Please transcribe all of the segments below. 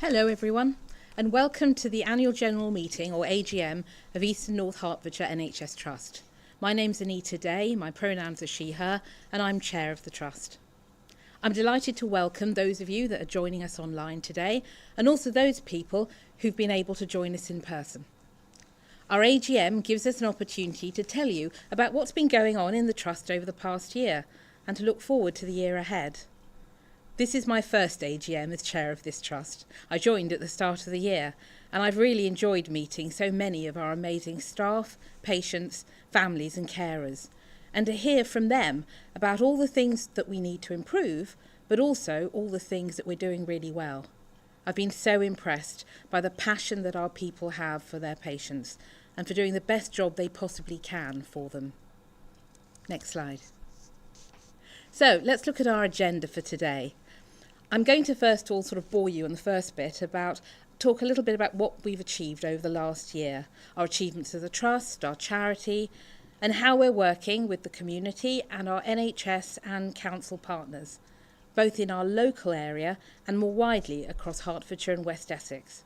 Hello everyone, and welcome to the Annual General Meeting, or AGM, of Eastern North Hertfordshire NHS Trust. My name's Anita Day, my pronouns are she, her, and I'm Chair of the Trust. I'm delighted to welcome those of you that are joining us online today, and also those people who've been able to join us in person. Our AGM gives us an opportunity to tell you about what's been going on in the Trust over the past year, and to look forward to the year ahead. This is my first AGM as chair of this trust. I joined at the start of the year, and I've really enjoyed meeting so many of our amazing staff, patients, families and carers, and to hear from them about all the things that we need to improve, but also all the things that we're doing really well. I've been so impressed by the passion that our people have for their patients and for doing the best job they possibly can for them. Next slide. So let's look at our agenda for today. I'm going to first of all sort of bore you on the first bit talk a little bit about what we've achieved over the last year, our achievements as a trust, our charity, and how we're working with the community and our NHS and council partners, both in our local area and more widely across Hertfordshire and West Essex.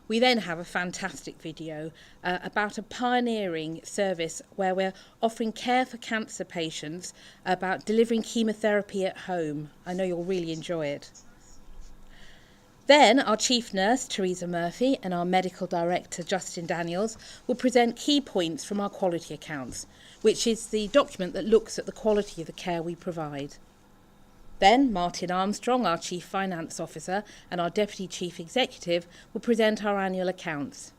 We then have a fantastic video about a pioneering service where we're offering care for cancer patients, about delivering chemotherapy at home. I know you'll really enjoy it. Then our Chief Nurse, Teresa Murphy, and our Medical Director, Justin Daniels, will present key points from our quality accounts, which is the document that looks at the quality of the care we provide. Then Martin Armstrong, our Chief Finance Officer, and our Deputy Chief Executive will present our annual accounts.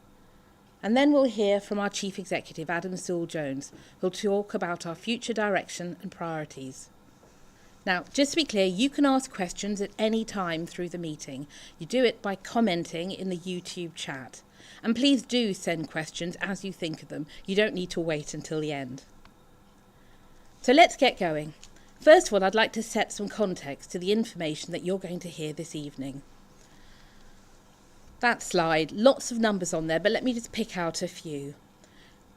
And then we'll hear from our Chief Executive, Adam Sewell-Jones, who'll talk about our future direction and priorities. Now, just to be clear, you can ask questions at any time through the meeting. You do it by commenting in the YouTube chat. And please do send questions as you think of them. You don't need to wait until the end. So let's get going. First of all, I'd like to set some context to the information that you're going to hear this evening. That slide, lots of numbers on there, but let me just pick out a few.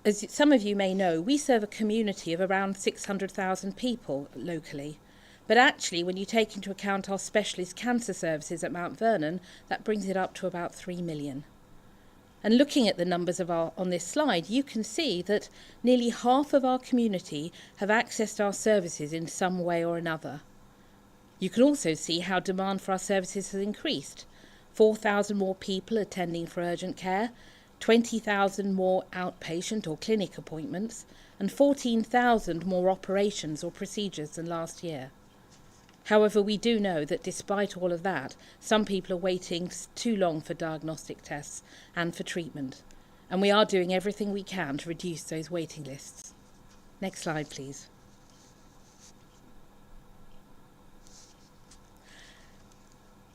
As some of you may know, we serve a community of around 600,000 people locally. But actually, when you take into account our specialist cancer services at Mount Vernon, that brings it up to about 3 million. And looking at the numbers on this slide, you can see that nearly half of our community have accessed our services in some way or another. You can also see how demand for our services has increased. 4,000 more people attending for urgent care, 20,000 more outpatient or clinic appointments, and 14,000 more operations or procedures than last year. However, we do know that despite all of that, some people are waiting too long for diagnostic tests and for treatment. And we are doing everything we can to reduce those waiting lists. Next slide, please.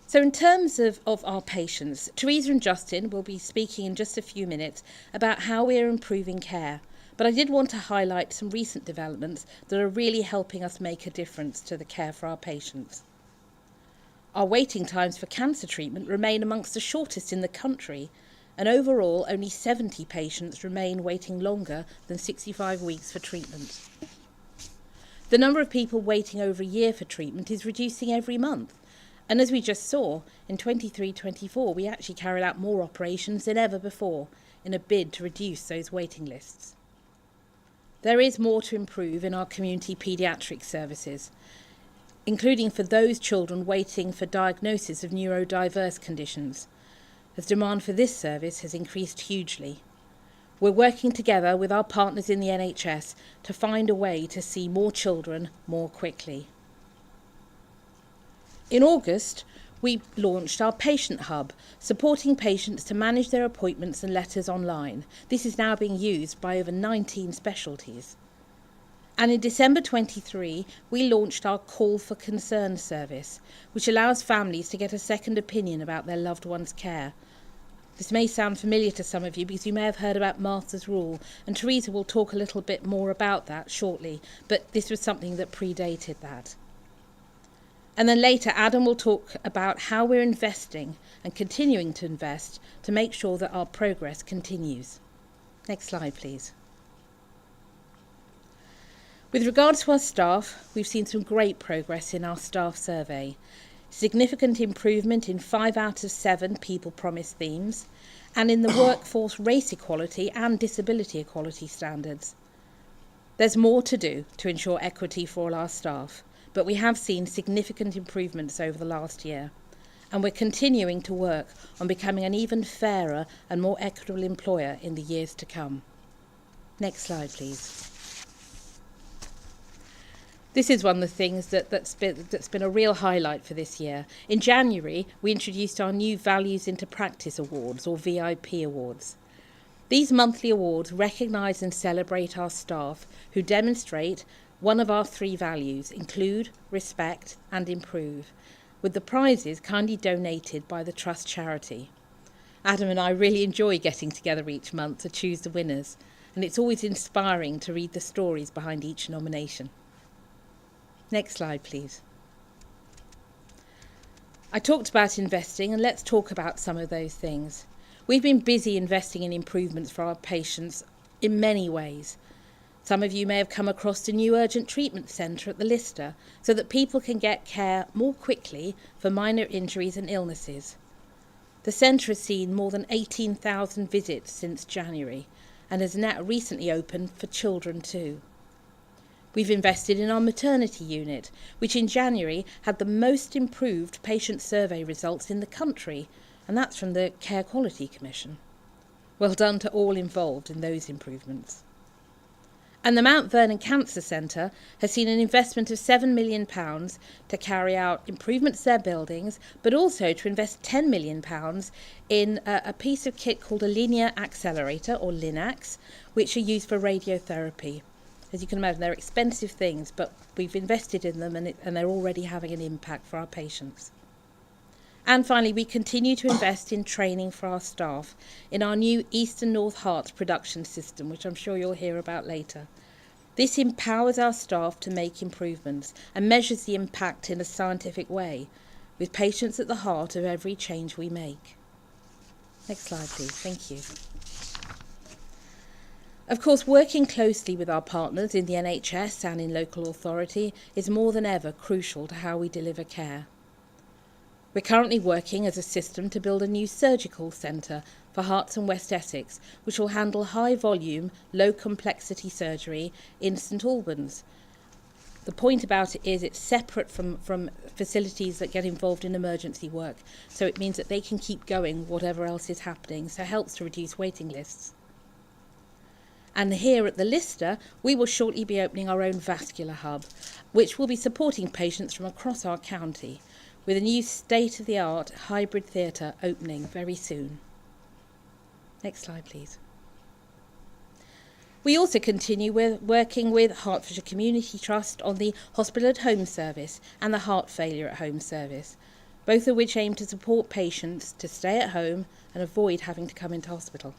So in terms of our patients, Teresa and Justin will be speaking in just a few minutes about how we are improving care. But I did want to highlight some recent developments that are really helping us make a difference to the care for our patients. Our waiting times for cancer treatment remain amongst the shortest in the country, and overall only 70 patients remain waiting longer than 65 weeks for treatment. The number of people waiting over a year for treatment is reducing every month, and as we just saw, in 23-24 we actually carried out more operations than ever before in a bid to reduce those waiting lists. There is more to improve in our community paediatric services, including for those children waiting for diagnosis of neurodiverse conditions, as demand for this service has increased hugely. We're working together with our partners in the NHS to find a way to see more children more quickly. In August, we launched our Patient Hub, supporting patients to manage their appointments and letters online. This is now being used by over 19 specialties. And in December 23, we launched our Call for Concern service, which allows families to get a second opinion about their loved one's care. This may sound familiar to some of you because you may have heard about Martha's Rule, and Teresa will talk a little bit more about that shortly, but this was something that predated that. And then later, Adam will talk about how we're investing and continuing to invest to make sure that our progress continues. Next slide, please. With regards to our staff, we've seen some great progress in our staff survey. significant improvement in 5 out of 7 people promise themes, and in the workforce race equality and disability equality standards. There's more to do to ensure equity for all our staff, but we have seen significant improvements over the last year, and we're continuing to work on becoming an even fairer and more equitable employer in the years to come. Next slide, please. This is one of the things that's been a real highlight for this year. In January, we introduced our new Values into Practice Awards, or VIP Awards. These monthly awards recognise and celebrate our staff who demonstrate one of our 3 values: include, respect and improve, with the prizes kindly donated by the Trust charity. Adam and I really enjoy getting together each month to choose the winners, and it's always inspiring to read the stories behind each nomination. Next slide, please. I talked about investing, and let's talk about some of those things. We've been busy investing in improvements for our patients in many ways. Some of you may have come across the new urgent treatment centre at the Lister so that people can get care more quickly for minor injuries and illnesses. The centre has seen more than 18,000 visits since January and has now recently opened for children too. We've invested in our maternity unit, which in January had the most improved patient survey results in the country, and that's from the Care Quality Commission. Well done to all involved in those improvements. And the Mount Vernon Cancer Centre has seen an investment of £7 million to carry out improvements to their buildings, but also to invest £10 million in a piece of kit called a linear accelerator, or LINACs, which are used for radiotherapy. As you can imagine, they're expensive things, but we've invested in them and they're already having an impact for our patients. And finally, we continue to invest in training for our staff in our new East and North Herts production system, which I'm sure you'll hear about later. This empowers our staff to make improvements and measures the impact in a scientific way, with patients at the heart of every change we make. Next slide, please. Thank you. Of course, working closely with our partners in the NHS and in local authority is more than ever crucial to how we deliver care. We're currently working as a system to build a new surgical centre for Herts and West Essex, which will handle high-volume, low-complexity surgery in St Albans. The point about it is it's separate from facilities that get involved in emergency work, so it means that they can keep going whatever else is happening, so it helps to reduce waiting lists. And here at the Lister, we will shortly be opening our own vascular hub, which will be supporting patients from across our county, with a new state-of-the-art hybrid theatre opening very soon. Next slide, please. We also continue working with Hertfordshire Community Trust on the Hospital at Home service and the Heart Failure at Home service, both of which aim to support patients to stay at home and avoid having to come into hospital.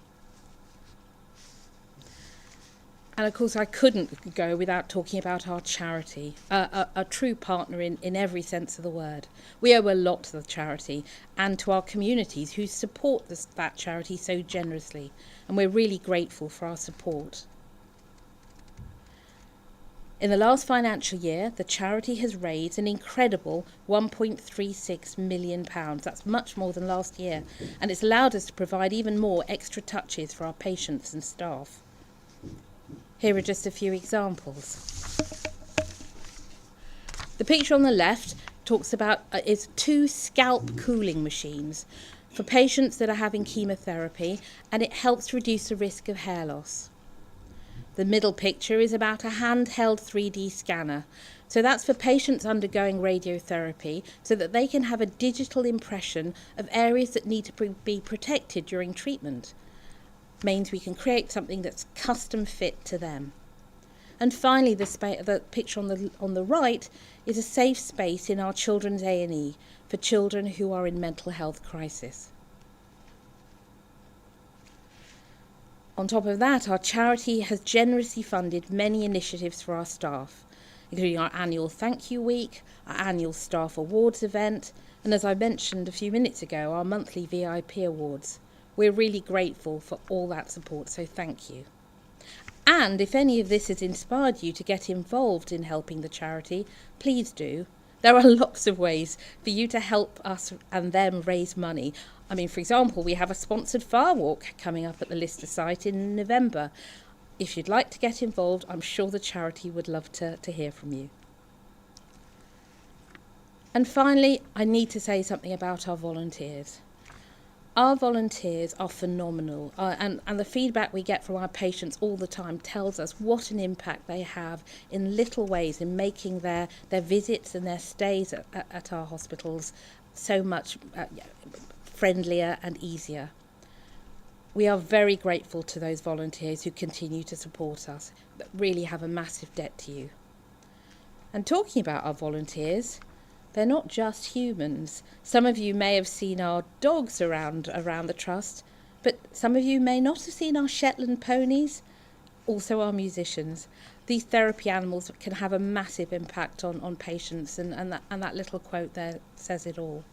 And of course, I couldn't go without talking about our charity, a true partner in every sense of the word. We owe a lot to the charity and to our communities who support that charity so generously, and we're really grateful for our support. In the last financial year, the charity has raised an incredible £1.36 million. That's much more than last year, and it's allowed us to provide even more extra touches for our patients and staff. Here are just a few examples. The picture on the left talks about is 2 scalp cooling machines for patients that are having chemotherapy, and it helps reduce the risk of hair loss. The middle picture is about a handheld 3D scanner. So that's for patients undergoing radiotherapy so that they can have a digital impression of areas that need to be protected during treatment. Means we can create something that's custom fit to them. And finally, the picture on the right is a safe space in our children's A&E for children who are in mental health crisis. On top of that, our charity has generously funded many initiatives for our staff, including our annual Thank You Week, our annual Staff Awards event, and as I mentioned a few minutes ago, our monthly VIP Awards. We're really grateful for all that support, so thank you. And if any of this has inspired you to get involved in helping the charity, please do. There are lots of ways for you to help us and them raise money. I mean, for example, we have a sponsored fire walk coming up at the Lister site in November. If you'd like to get involved, I'm sure the charity would love to hear from you. And finally, I need to say something about our volunteers. Our volunteers are phenomenal, and the feedback we get from our patients all the time tells us what an impact they have in little ways in making their visits and their stays at our hospitals so much friendlier and easier. We are very grateful to those volunteers who continue to support us, but really have a massive debt to you. And talking about our volunteers, they're not just humans. Some of you may have seen our dogs around the Trust, but some of you may not have seen our Shetland ponies, also our musicians. These therapy animals can have a massive impact on patients, and that little quote there says it all.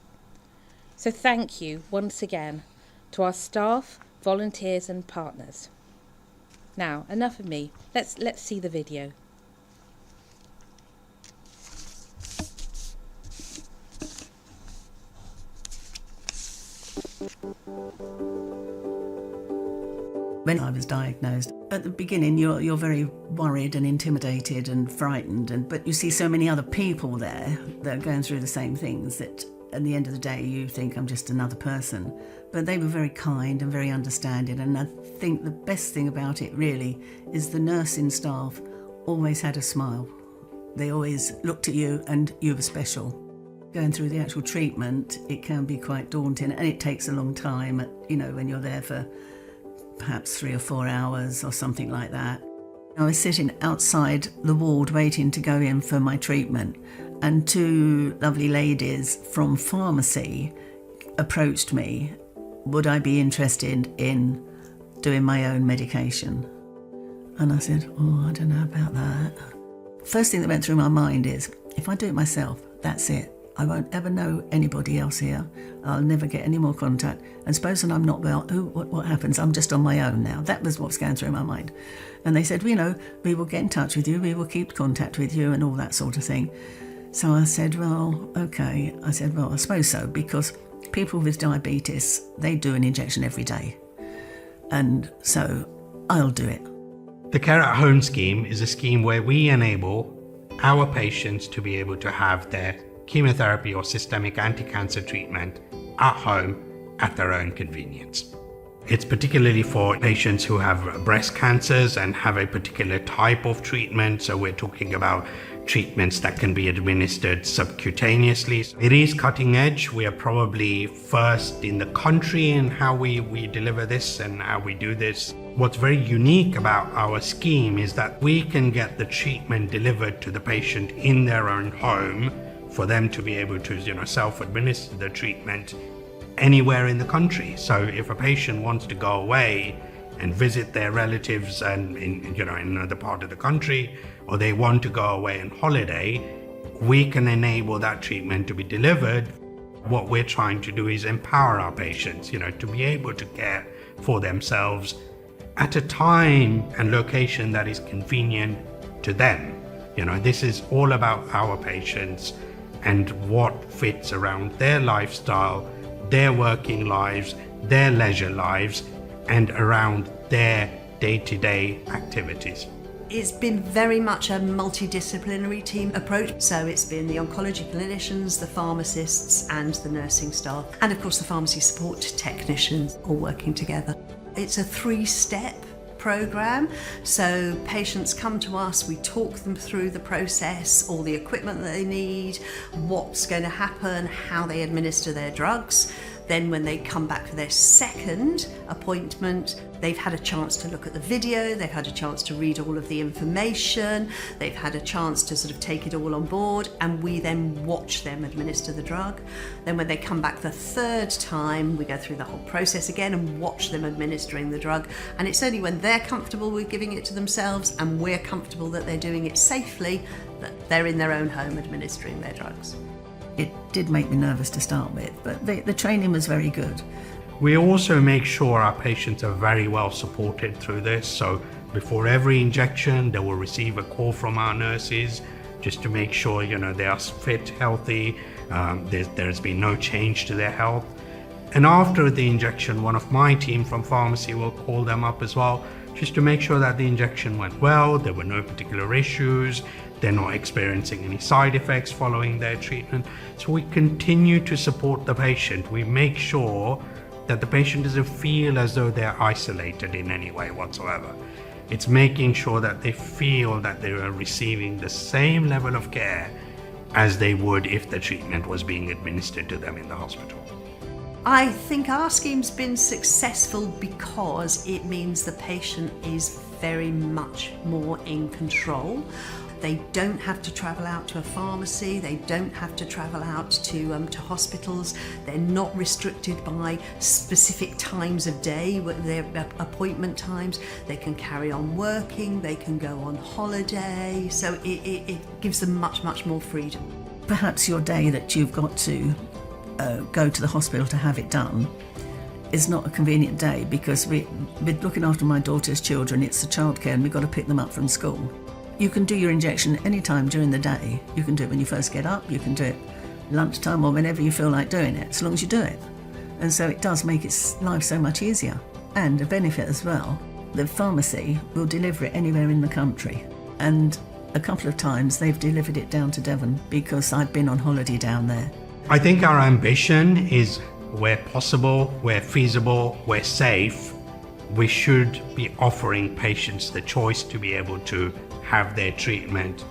So thank you once again to our staff, volunteers and partners. Now, enough of me. Let's see the video. When I was diagnosed, at the beginning you're very worried and intimidated and frightened, but you see so many other people there that are going through the same things that at the end of the day you think I'm just another person. But they were very kind and very understanding, and I think the best thing about it really is the nursing staff always had a smile. They always looked at you and you were special. Going through the actual treatment, it can be quite daunting, and it takes a long time, you know, when you're there for perhaps 3 or 4 hours or something like that. I was sitting outside the ward waiting to go in for my treatment, and 2 lovely ladies from pharmacy approached me. Would I be interested in doing my own medication? And I said, I don't know about that. First thing that went through my mind is, if I do it myself, that's it. I won't ever know anybody else here. I'll never get any more contact. And supposing I'm not well, what happens? I'm just on my own now. That was what's going through my mind. And they said, we will get in touch with you. We will keep contact with you and all that sort of thing. So I said, well, okay. I said, well, I suppose so, because people with diabetes, they do an injection every day. And so I'll do it. The Care at Home scheme is a scheme where we enable our patients to be able to have their chemotherapy or systemic anti-cancer treatment at home at their own convenience. It's particularly for patients who have breast cancers and have a particular type of treatment. So we're talking about treatments that can be administered subcutaneously. It is cutting edge. We are probably first in the country in how we deliver this and how we do this. What's very unique about our scheme is that we can get the treatment delivered to the patient in their own home for them to be able to, self-administer the treatment anywhere in the country. So if a patient wants to go away and visit their relatives and in another part of the country, or they want to go away on holiday, we can enable that treatment to be delivered. What we're trying to do is empower our patients, to be able to care for themselves at a time and location that is convenient to them. This is all about our patients and what fits around their lifestyle, their working lives, their leisure lives, and around their day-to-day activities. It's been very much a multidisciplinary team approach. So it's been the oncology clinicians, the pharmacists and the nursing staff, and of course the pharmacy support technicians all working together. It's a 3-step program. So patients come to us, we talk them through the process, all the equipment that they need, what's going to happen, how they administer their drugs. Then when they come back for their second appointment, they've had a chance to look at the video, they've had a chance to read all of the information, they've had a chance to sort of take it all on board, and we then watch them administer the drug. Then when they come back the third time, we go through the whole process again and watch them administering the drug. And it's only when they're comfortable with giving it to themselves and we're comfortable that they're doing it safely that they're in their own home administering their drugs. It did make me nervous to start with, but the training was very good. We also make sure our patients are very well supported through this. So before every injection, they will receive a call from our nurses just to make sure, they are fit, healthy, there's been no change to their health. And after the injection, one of my team from pharmacy will call them up as well, just to make sure that the injection went well, there were no particular issues, they're not experiencing any side effects following their treatment. So we continue to support the patient. We make sure that the patient doesn't feel as though they're isolated in any way whatsoever. It's making sure that they feel that they are receiving the same level of care as they would if the treatment was being administered to them in the hospital. I think our scheme's been successful because it means the patient is very much more in control. They don't have to travel out to a pharmacy, they don't have to travel out to hospitals, they're not restricted by specific times of day, their appointment times, they can carry on working, they can go on holiday, so it gives them much more freedom. Perhaps your day that you've got to go to the hospital to have it done is not a convenient day, because with looking after my daughter's children, it's the childcare and we've got to pick them up from school. You can do your injection any time during the day. You can do it when you first get up, you can do it lunchtime or whenever you feel like doing it, as long as you do it. And so it does make its life so much easier. And a benefit as well, the pharmacy will deliver it anywhere in the country. And a couple of times they've delivered it down to Devon because I've been on holiday down there. I think our ambition is, where possible, where feasible, where safe, we should be offering patients the choice to be able to have their treatment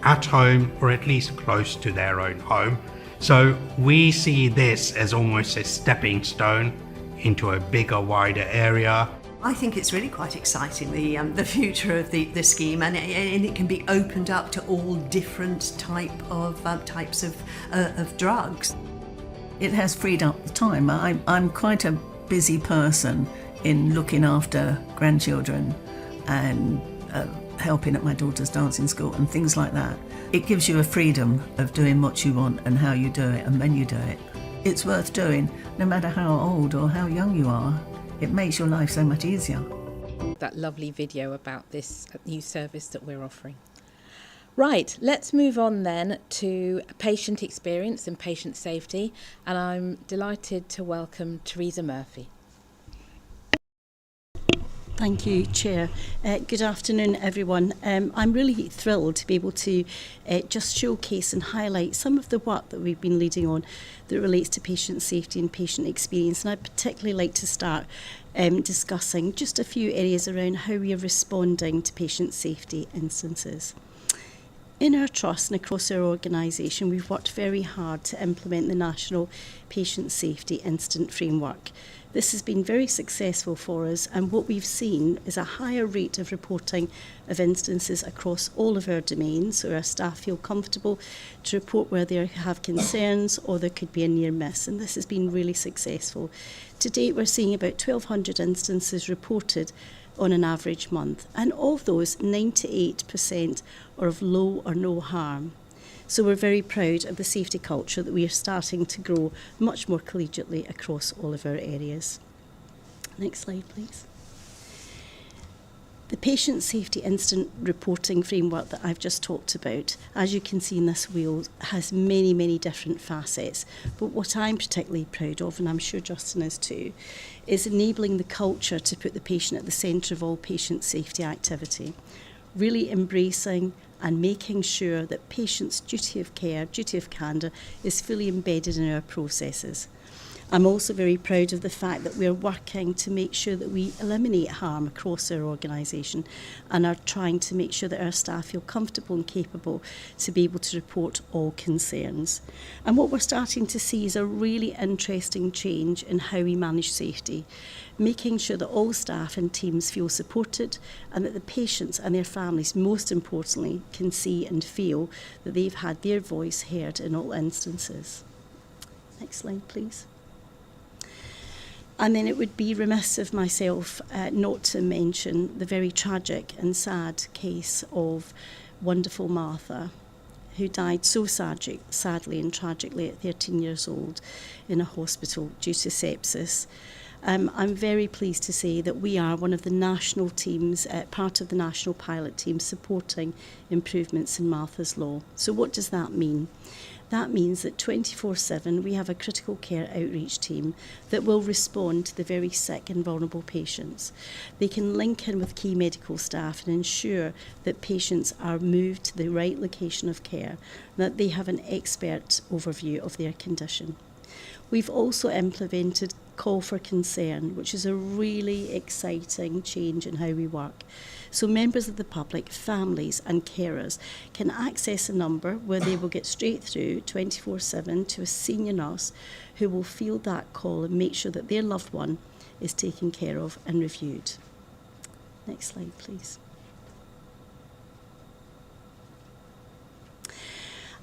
at home or at least close to their own home. So we see this as almost a stepping stone into a bigger, wider area. I think it's really quite exciting, the future of the scheme, and it can be opened up to all different types of drugs. It has freed up the time. I'm quite a busy person in looking after grandchildren and helping at my daughter's dancing school and things like that. It gives you a freedom of doing what you want and how you do it and when you do it. It's worth doing, no matter how old or how young you are. It makes your life so much easier. That lovely video about this new service that we're offering. Right, let's move on then to patient experience and patient safety, and I'm delighted to welcome Teresa Murphy. Thank you, Chair. Good afternoon, everyone. I'm really thrilled to be able to just showcase and highlight some of the work that we've been leading on that relates to patient safety and patient experience. And I'd particularly like to start discussing just a few areas around how we are responding to patient safety instances. In our trust and across our organisation, we've worked very hard to implement the National Patient Safety Incident Framework. This has been very successful for us, and what we've seen is a higher rate of reporting of instances across all of our domains, so our staff feel comfortable to report where they have concerns or there could be a near miss, and this has been really successful. To date, we're seeing about 1,200 instances reported on an average month, and of those, 98% are of low or no harm. So we're very proud of the safety culture that we are starting to grow much more collegiately across all of our areas. Next slide, please. The patient safety incident reporting framework that I've just talked about, as you can see in this wheel, has many different facets. But what I'm particularly proud of, and I'm sure Justin is too, is enabling the culture to put the patient at the centre of all patient safety activity. Really embracing and making sure that patients' duty of care, duty of candour, is fully embedded in our processes. I'm also very proud of the fact that we're working to make sure that we eliminate harm across our organisation and are trying to make sure that our staff feel comfortable and capable to be able to report all concerns. And what we're starting to see is a really interesting change in how we manage safety, making sure that all staff and teams feel supported and that the patients and their families, most importantly, can see and feel that they've had their voice heard in all instances. Next slide, please. And then it would be remiss of myself not to mention the very tragic and sad case of wonderful Martha, who died so sadly and tragically at 13 years old in a hospital due to sepsis. I'm very pleased to say that we are one of the national teams, part of the national pilot team supporting improvements in Martha's Law. So what does that mean? That means that 24/7 we have a critical care outreach team that will respond to the very sick and vulnerable patients. They can link in with key medical staff and ensure that patients are moved to the right location of care, and that they have an expert overview of their condition. We've also implemented Call for Concern, which is a really exciting change in how we work. So members of the public, families and carers can access a number where they will get straight through 24/7 to a senior nurse who will field that call and make sure that their loved one is taken care of and reviewed. Next slide, please.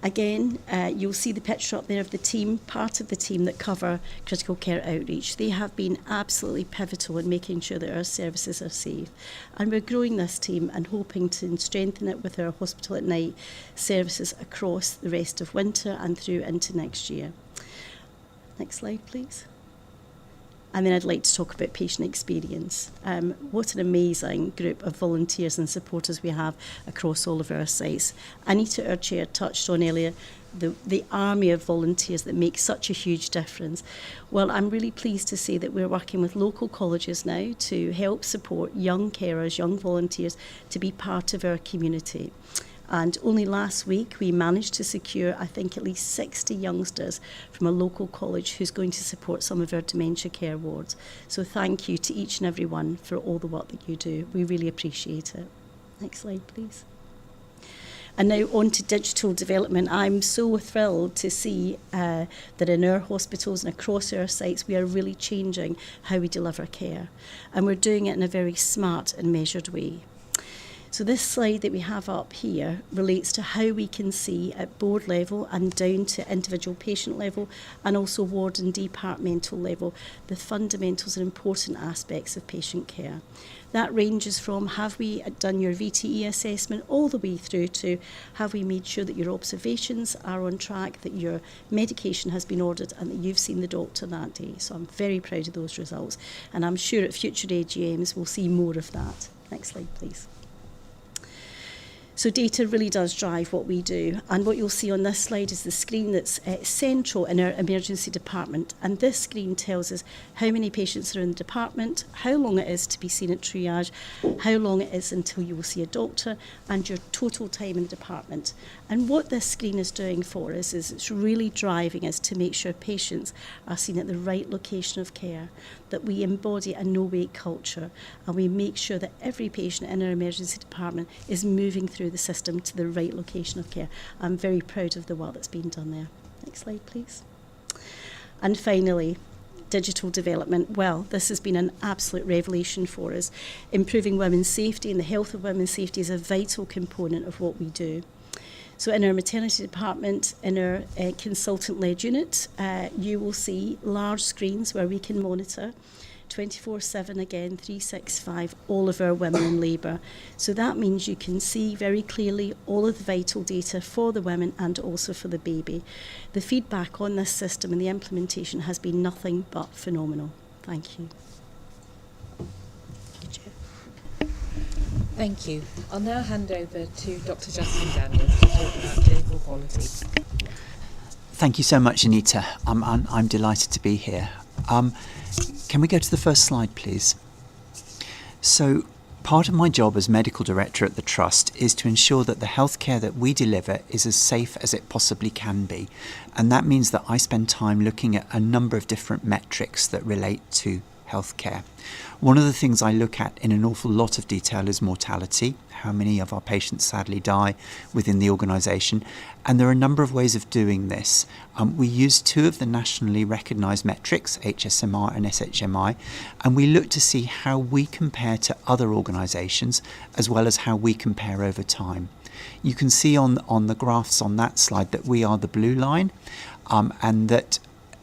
Again, you'll see the picture up there of the team, part of the team that cover critical care outreach. They have been absolutely pivotal in making sure that our services are safe. And we're growing this team and hoping to strengthen it with our hospital at night services across the rest of winter and through into next year. Next slide, please. And then I'd like to talk about patient experience. What an amazing group of volunteers and supporters we have across all of our sites. Anita, our chair, touched on earlier the army of volunteers that make such a huge difference. Well, I'm really pleased to say that we're working with local colleges now to help support young carers, young volunteers to be part of our community. And only last week we managed to secure, I think, at least 60 youngsters from a local college who's going to support some of our dementia care wards. So thank you to each and every one for all the work that you do. We really appreciate it. Next slide, please. And now on to digital development. I'm so thrilled to see that in our hospitals and across our sites we are really changing how we deliver care. And we're doing it in a very smart and measured way. So this slide that we have up here relates to how we can see at board level and down to individual patient level and also ward and departmental level the fundamentals and important aspects of patient care. That ranges from have we done your VTE assessment all the way through to have we made sure that your observations are on track, that your medication has been ordered and that you've seen the doctor that day. So I'm very proud of those results and I'm sure at future AGMs we'll see more of that. Next slide, please. So data really does drive what we do, and what you'll see on this slide is the screen that's central in our emergency department, and this screen tells us how many patients are in the department, how long it is to be seen at triage, how long it is until you will see a doctor, and your total time in the department. And what this screen is doing for us is it's really driving us to make sure patients are seen at the right location of care, that we embody a no-wait culture, and we make sure that every patient in our emergency department is moving through the system to the right location of care. I'm very proud of the work that's been done there. Next slide, please. And finally, digital development. Well, this has been an absolute revelation for us. Improving women's safety and the health of women's safety is a vital component of what we do. So in our maternity department, in our consultant-led unit, you will see large screens where we can monitor 24/7 again, 365, all of our women in labour. So that means you can see very clearly all of the vital data for the women and also for the baby. The feedback on this system and the implementation has been nothing but phenomenal. Thank you. Thank you. I'll now hand over to Dr. Justin Daniels to talk about clinical quality. Thank you so much, Anita. I'm delighted to be here. Can we go to the first slide, please? So, part of my job as medical director at the Trust is to ensure that the healthcare that we deliver is as safe as it possibly can be. And that means that I spend time looking at a number of different metrics that relate to healthcare. One of the things I look at in an awful lot of detail is mortality, how many of our patients sadly die within the organisation, and there are a number of ways of doing this. We use two of the nationally recognised metrics, HSMR and SHMI, and we look to see how we compare to other organisations as well as how we compare over time. You can see on the graphs on that slide that we are the blue line, and that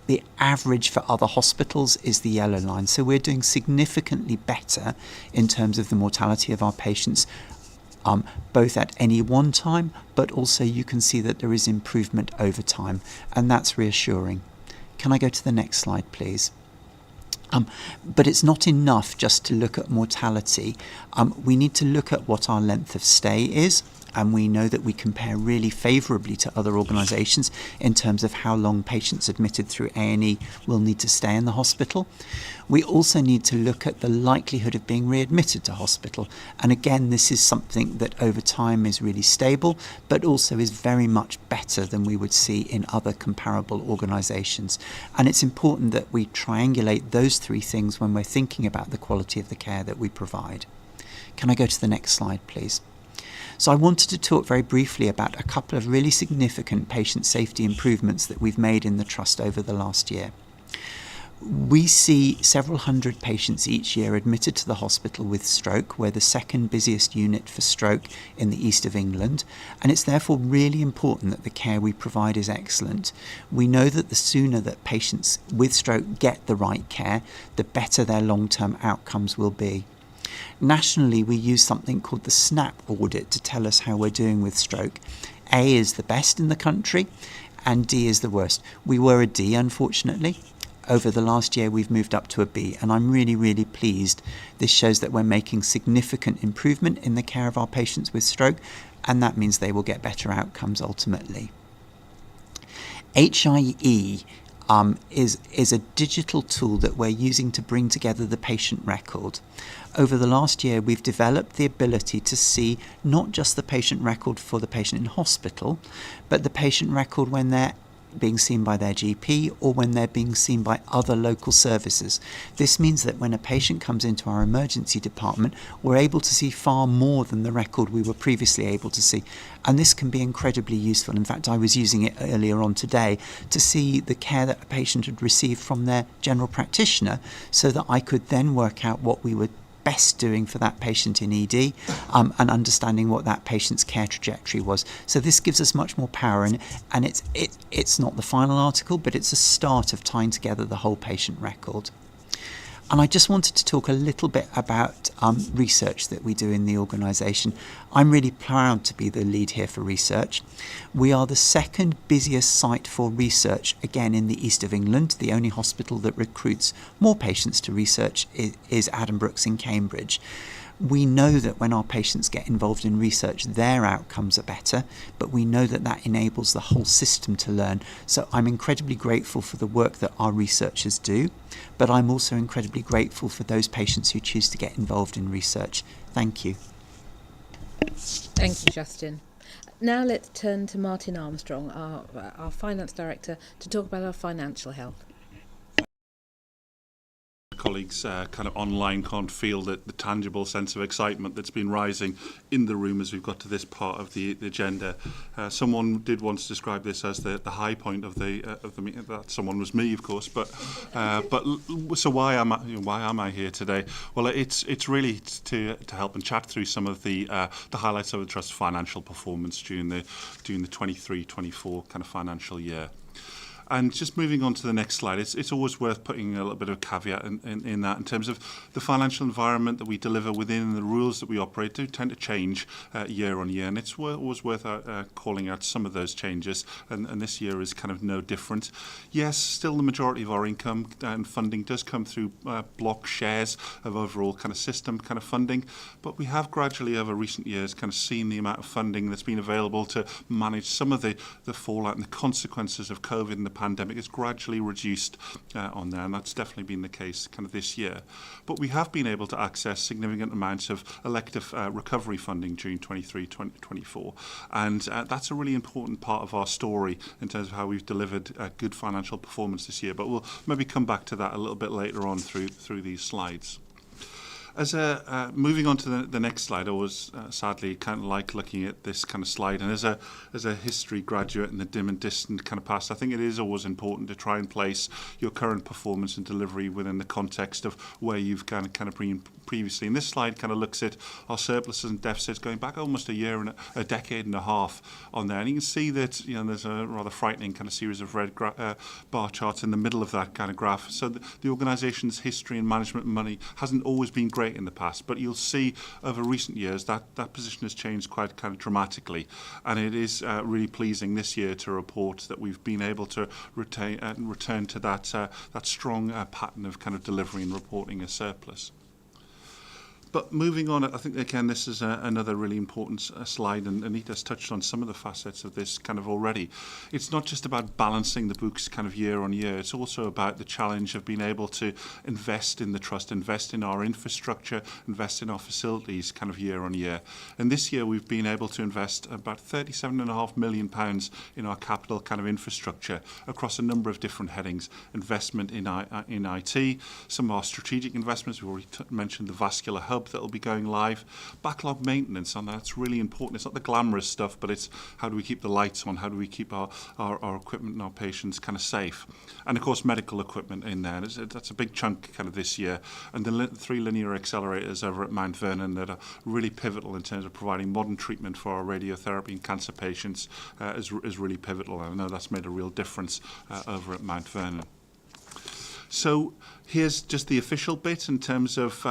the average for other hospitals is the yellow line. So we're doing significantly better in terms of the mortality of our patients, both at any one time, but also you can see that there is improvement over time, and that's reassuring. Can I go to the next slide, please? But it's not enough just to look at mortality. We need to look at what our length of stay is, and we know that we compare really favourably to other organisations in terms of how long patients admitted through A&E will need to stay in the hospital. We also need to look at the likelihood of being readmitted to hospital, and again this is something that over time is really stable but also is very much better than we would see in other comparable organisations. And it's important that we triangulate those three things when we're thinking about the quality of the care that we provide. Can I go to the next slide, please? So I wanted to talk very briefly about a couple of really significant patient safety improvements that we've made in the Trust over the last year. We see several hundred patients each year admitted to the hospital with stroke. We're the second busiest unit for stroke in the east of England, and it's therefore really important that the care we provide is excellent. We know that the sooner that patients with stroke get the right care, the better their long-term outcomes will be. Nationally, we use something called the SNAP audit to tell us how we're doing with stroke. A is the best in the country and D is the worst. We were a D, unfortunately. Over the last year, we've moved up to a B, and I'm really, really pleased. This shows that we're making significant improvement in the care of our patients with stroke, and that means they will get better outcomes ultimately. HIE is a digital tool that we're using to bring together the patient record. Over the last year, we've developed the ability to see not just the patient record for the patient in hospital, but the patient record when they're being seen by their GP or when they're being seen by other local services. This means that when a patient comes into our emergency department, we're able to see far more than the record we were previously able to see. And this can be incredibly useful. In fact, I was using it earlier on today to see the care that a patient had received from their general practitioner so that I could then work out what we were best doing for that patient in ED and understanding what that patient's care trajectory was. So this gives us much more power, and it's not the final article, but it's a start of tying together the whole patient record. And I just wanted to talk a little bit about research that we do in the organisation. I'm really proud to be the lead here for research. We are the second busiest site for research, again in the east of England. The only hospital that recruits more patients to research is Addenbrooke's in Cambridge. We know that when our patients get involved in research, their outcomes are better, but we know that that enables the whole system to learn. So I'm incredibly grateful for the work that our researchers do, but I'm also incredibly grateful for those patients who choose to get involved in research. Thank you. Thank you, Justin. Now let's turn to Martin Armstrong, our Finance Director, to talk about our financial health. Colleagues kind of online can't feel the tangible sense of excitement that's been rising in the room as we've got to this part of the agenda. Someone did once describe this as the high point of the meeting. That someone was me, of course. But so why am I here today? Well, it's really to help and chat through some of the highlights of the Trust's financial performance during the 23-24 kind of financial year. And just moving on to the next slide, it's always worth putting a little bit of caveat in that in terms of the financial environment that we deliver within and the rules that we operate do tend to change year on year. And it's always worth calling out some of those changes. And this year is kind of no different. Yes, still the majority of our income and funding does come through block shares of overall kind of system kind of funding. But we have gradually over recent years kind of seen the amount of funding that's been available to manage some of the fallout and the consequences of COVID and the pandemic is gradually reduced on there, and that's definitely been the case kind of this year. But we have been able to access significant amounts of elective recovery funding during 23-24, and that's a really important part of our story in terms of how we've delivered good financial performance this year. But we'll maybe come back to that a little bit later on through these slides. As moving on to the next slide, I was sadly kind of like looking at this kind of slide, and as a history graduate in the dim and distant kind of past, I think it is always important to try and place your current performance and delivery within the context of where you've kind of been previously. And this slide kind of looks at our surpluses and deficits going back almost a year and a decade and a half on there, and you can see that there's a rather frightening kind of series of red bar charts in the middle of that kind of graph. So the organisation's history and management money hasn't always been great great in the past, but you'll see over recent years that that position has changed quite kind of dramatically, and it is really pleasing this year to report that we've been able to return to that strong pattern of kind of delivery and reporting a surplus. But moving on, I think, again, this is another really important slide, and Anita's touched on some of the facets of this kind of already. It's not just about balancing the books kind of year on year. It's also about the challenge of being able to invest in the trust, invest in our infrastructure, invest in our facilities kind of year on year. And this year we've been able to invest about £37.5 million in our capital kind of infrastructure across a number of different headings. Investment in IT, some of our strategic investments. We've already mentioned the vascular hub that will be going live. Backlog maintenance on that's really important. It's not the glamorous stuff, but it's how do we keep the lights on, how do we keep our equipment and our patients kind of safe. And of course medical equipment in there. That's a big chunk kind of this year. And the 3 linear accelerators over at Mount Vernon that are really pivotal in terms of providing modern treatment for our radiotherapy and cancer patients is really pivotal. I know that's made a real difference over at Mount Vernon. So here's just the official bit in terms of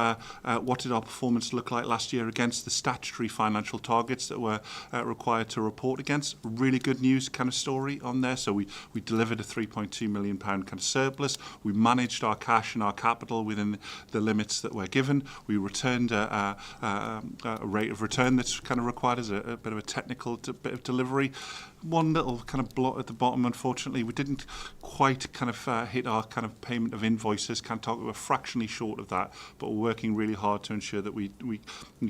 what did our performance look like last year against the statutory financial targets that were required to report against. Really good news kind of story on there. So we delivered a £3.2 million kind of surplus. We managed our cash and our capital within the limits that were given. We returned a rate of return that's kind of required as a bit of a technical bit of delivery. One little kind of blot at the bottom, unfortunately, we didn't quite kind of hit our kind of payment of invoices. Can't talk, we're fractionally short of that, but we're working really hard to ensure that we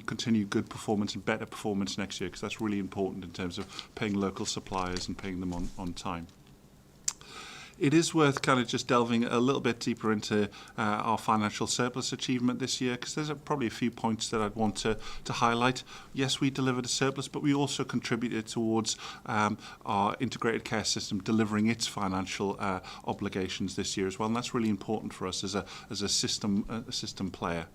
continue good performance and better performance next year, because that's really important in terms of paying local suppliers and paying them on time. It is worth kind of just delving a little bit deeper into our financial surplus achievement this year, because there's probably a few points that I'd want to highlight. Yes, we delivered a surplus, but we also contributed towards our integrated care system delivering its financial obligations this year as well, and that's really important for us as a system player.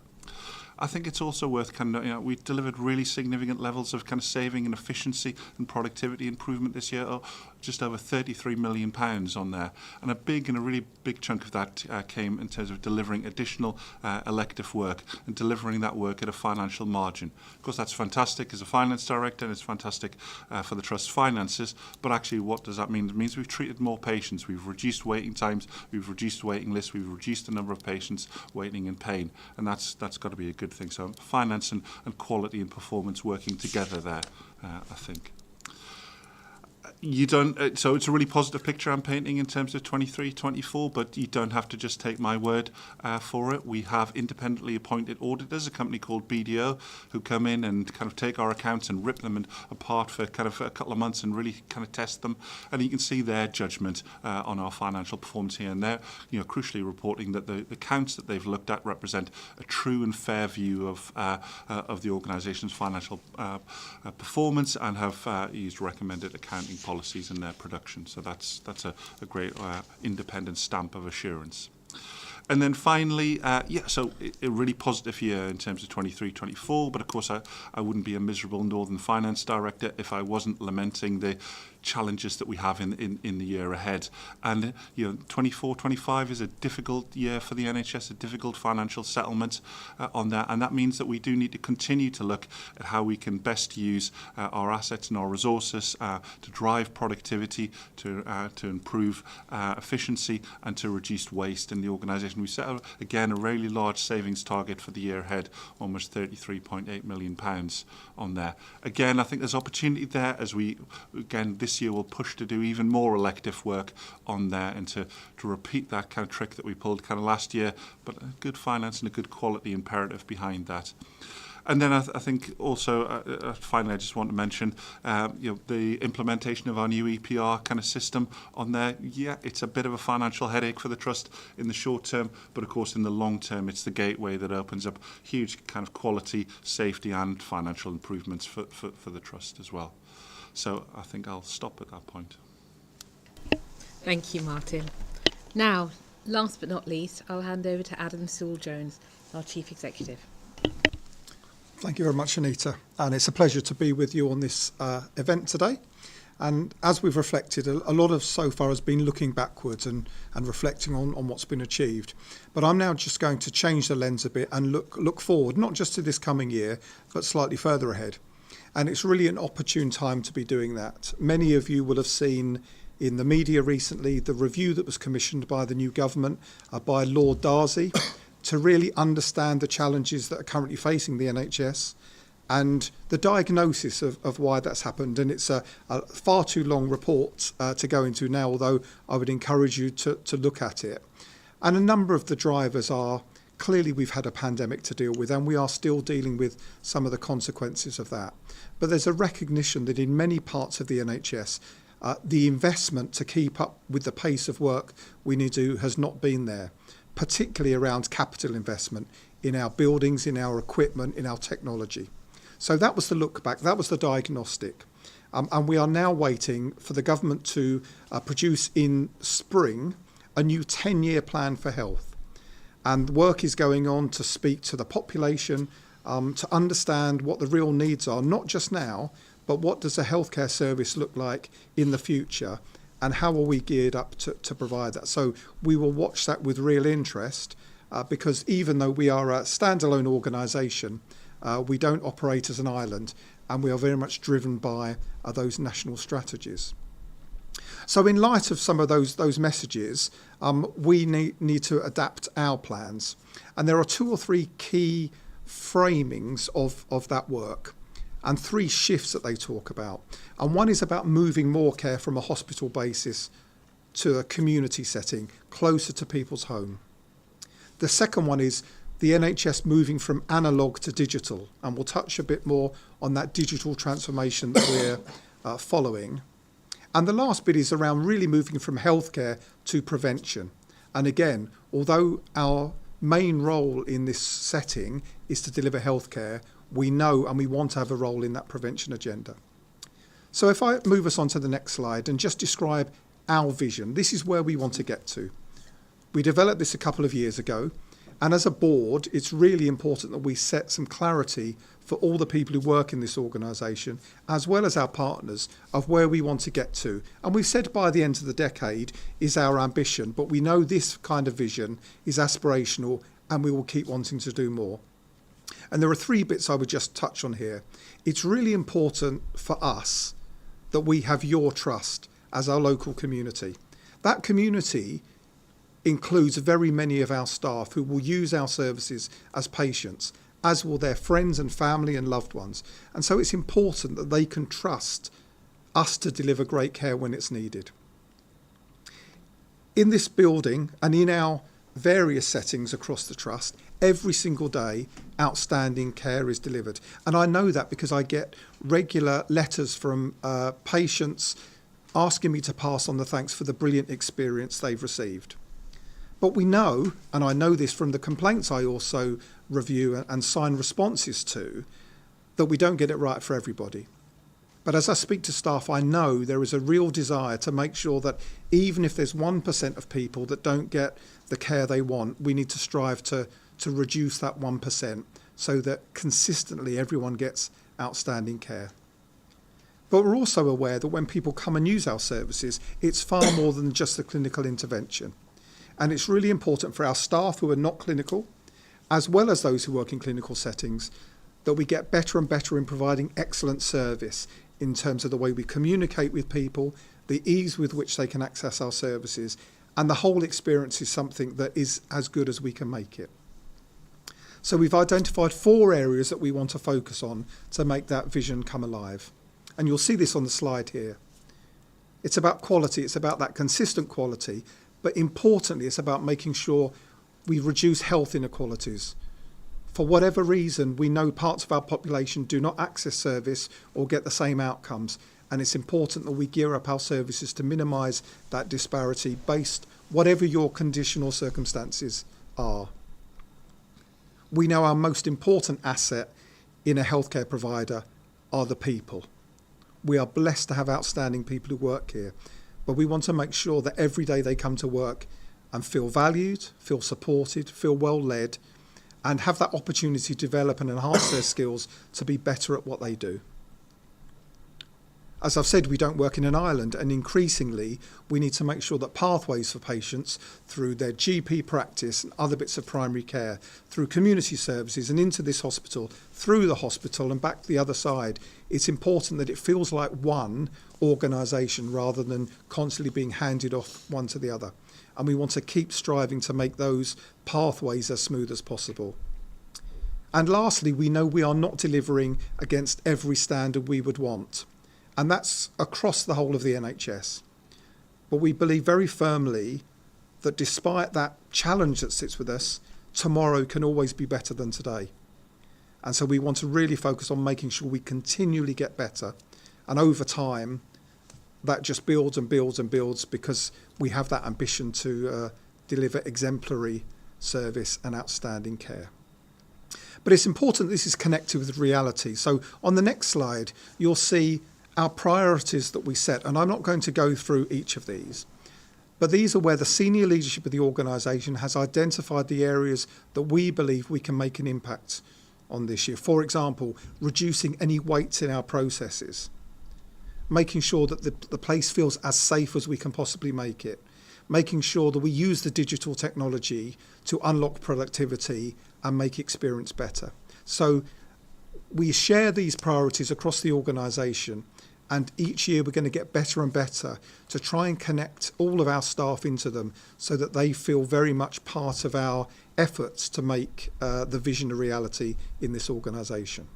I think it's also worth kind of, we delivered really significant levels of kind of saving and efficiency and productivity improvement this year, just over £33 million on there. And a really big chunk of that came in terms of delivering additional elective work and delivering that work at a financial margin. Of course, that's fantastic as a finance director, and it's fantastic for the Trust's finances, but actually what does that mean? It means we've treated more patients, we've reduced waiting times, we've reduced waiting lists, we've reduced the number of patients waiting in pain, and that's got to be a good thing. So finance and quality and performance working together there, I think. So it's a really positive picture I'm painting in terms of 23-24, but you don't have to just take my word for it. We have independently appointed auditors, a company called BDO, who come in and kind of take our accounts and rip them apart for kind of a couple of months and really kind of test them. And you can see their judgment on our financial performance here, and they're crucially reporting that the accounts that they've looked at represent a true and fair view of the organisation's financial performance, and have used recommended accounting policies in their production. So that's a great independent stamp of assurance. And then finally, so a really positive year in terms of 23-24, but of course I wouldn't be a miserable Northern Finance Director if I wasn't lamenting the challenges that we have in the year ahead. And 24-25 is a difficult year for the NHS, a difficult financial settlement on that, and that means that we do need to continue to look at how we can best use our assets and our resources to drive productivity, to improve efficiency, and to reduce waste in the organisation. We set out, again, a really large savings target for the year ahead, almost £33.8 million on there. Again, I think there's opportunity there as we, again, this year we'll push to do even more elective work on there, and to repeat that kind of trick that we pulled kind of last year, but a good finance and a good quality imperative behind that. And then I think also, finally, I just want to mention, the implementation of our new EPR kind of system on there. Yeah, it's a bit of a financial headache for the Trust in the short term, but of course in the long term, it's the gateway that opens up huge kind of quality, safety and financial improvements for the Trust as well. So I think I'll stop at that point. Thank you, Martin. Now, last but not least, I'll hand over to Adam Sewell-Jones, our Chief Executive. Thank you very much, Anita, and it's a pleasure to be with you on this event today. And as we've reflected, a lot of so far has been looking backwards and reflecting on what's been achieved. But I'm now just going to change the lens a bit and look forward, not just to this coming year, but slightly further ahead. And it's really an opportune time to be doing that. Many of you will have seen in the media recently the review that was commissioned by the new government, by Lord Darzi, to really understand the challenges that are currently facing the NHS and the diagnosis of why that's happened. And it's a far too long report to go into now, although I would encourage you to look at it. And a number of the drivers are, clearly we've had a pandemic to deal with, and we are still dealing with some of the consequences of that. But there's a recognition that in many parts of the NHS, the investment to keep up with the pace of work we need to do has not been there, particularly around capital investment in our buildings, in our equipment, in our technology. So that was the look back, that was the diagnostic. And we are now waiting for the government to produce in spring a new 10-year plan for health. And work is going on to speak to the population, to understand what the real needs are, not just now, but what does a healthcare service look like in the future, and how are we geared up to provide that. So we will watch that with real interest, because even though we are a standalone organisation, we don't operate as an island, and we are very much driven by those national strategies. So in light of some of those messages, we need to adapt our plans. And there are 2 or 3 key framings of that work, and 3 shifts that they talk about. And one is about moving more care from a hospital basis to a community setting, closer to people's home. The second one is the NHS moving from analogue to digital, and we'll touch a bit more on that digital transformation that we're following. And the last bit is around really moving from healthcare to prevention. And again, although our main role in this setting is to deliver healthcare, we know and we want to have a role in that prevention agenda. So if I move us on to the next slide and just describe our vision, this is where we want to get to. We developed this a couple of years ago, and as a board, it's really important that we set some clarity for all the people who work in this organisation, as well as our partners, of where we want to get to. And we've said by the end of the decade is our ambition, but we know this kind of vision is aspirational, and we will keep wanting to do more. And there are 3 bits I would just touch on here. It's really important for us that we have your trust as our local community. That community includes very many of our staff who will use our services as patients, as will their friends and family and loved ones. And so it's important that they can trust us to deliver great care when it's needed. In this building and in our various settings across the trust, every single day, outstanding care is delivered. And I know that because I get regular letters from patients asking me to pass on the thanks for the brilliant experience they've received. But we know, and I know this from the complaints I also review and sign responses to, that we don't get it right for everybody. But as I speak to staff, I know there is a real desire to make sure that even if there's 1% of people that don't get the care they want, we need to strive to reduce that 1% so that consistently everyone gets outstanding care. But we're also aware that when people come and use our services, it's far more than just the clinical intervention. And it's really important for our staff who are not clinical, as well as those who work in clinical settings, that we get better and better in providing excellent service in terms of the way we communicate with people, the ease with which they can access our services, and the whole experience is something that is as good as we can make it. So we've identified 4 areas that we want to focus on to make that vision come alive. And you'll see this on the slide here. It's about quality, it's about that consistent quality, but importantly, it's about making sure we reduce health inequalities. For whatever reason, we know parts of our population do not access service or get the same outcomes, and it's important that we gear up our services to minimise that disparity based whatever your condition or circumstances are. We know our most important asset in a healthcare provider are the people. We are blessed to have outstanding people who work here, but we want to make sure that every day they come to work and feel valued, feel supported, feel well led, and have that opportunity to develop and enhance their skills to be better at what they do. As I've said, we don't work in an island, and increasingly we need to make sure that pathways for patients through their GP practice and other bits of primary care, through community services and into this hospital, through the hospital and back to the other side, it's important that it feels like one organisation rather than constantly being handed off one to the other. And we want to keep striving to make those pathways as smooth as possible. And lastly, we know we are not delivering against every standard we would want. And that's across the whole of the NHS. But we believe very firmly that despite that challenge that sits with us, tomorrow can always be better than today. And so we want to really focus on making sure we continually get better. And over time, that just builds and builds and builds because we have that ambition to deliver exemplary service and outstanding care. But it's important this is connected with reality. So on the next slide, you'll see our priorities that we set, and I'm not going to go through each of these, but these are where the senior leadership of the organisation has identified the areas that we believe we can make an impact on this year. For example, reducing any weights in our processes, making sure that the place feels as safe as we can possibly make it, making sure that we use the digital technology to unlock productivity and make experience better. So we share these priorities across the organisation, and each year we're going to get better and better to try and connect all of our staff into them so that they feel very much part of our efforts to make the vision a reality in this organisation.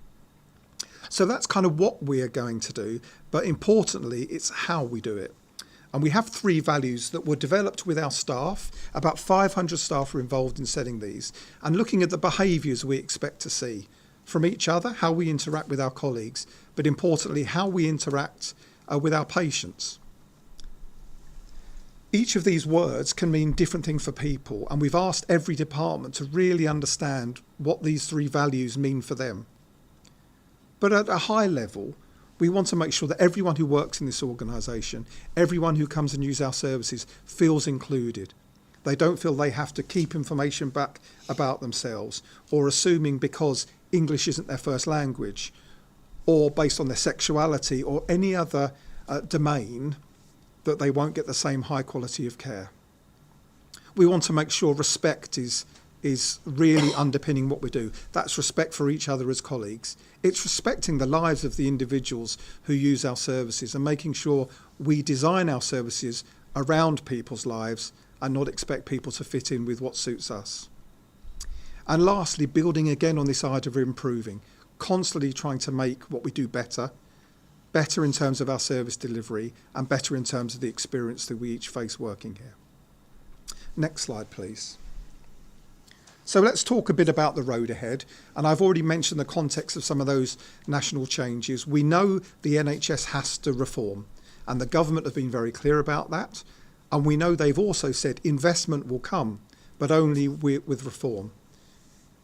So that's kind of what we are going to do, but importantly, it's how we do it. And we have 3 values that were developed with our staff. About 500 staff are involved in setting these and looking at the behaviours we expect to see from each other, how we interact with our colleagues, but importantly, how we interact with our patients. Each of these words can mean different things for people, and we've asked every department to really understand what these 3 values mean for them. But at a high level, we want to make sure that everyone who works in this organisation, everyone who comes and uses our services, feels included. They don't feel they have to keep information back about themselves, or assuming because English isn't their first language, or based on their sexuality or any other domain, that they won't get the same high quality of care. We want to make sure respect is really underpinning what we do. That's respect for each other as colleagues. It's respecting the lives of the individuals who use our services and making sure we design our services around people's lives and not expect people to fit in with what suits us. And lastly, building again on this idea of improving, constantly trying to make what we do better in terms of our service delivery and better in terms of the experience that we each face working here. Next slide, please. So let's talk a bit about the road ahead. And I've already mentioned the context of some of those national changes. We know the NHS has to reform, and the government have been very clear about that. And we know they've also said investment will come, but only with reform.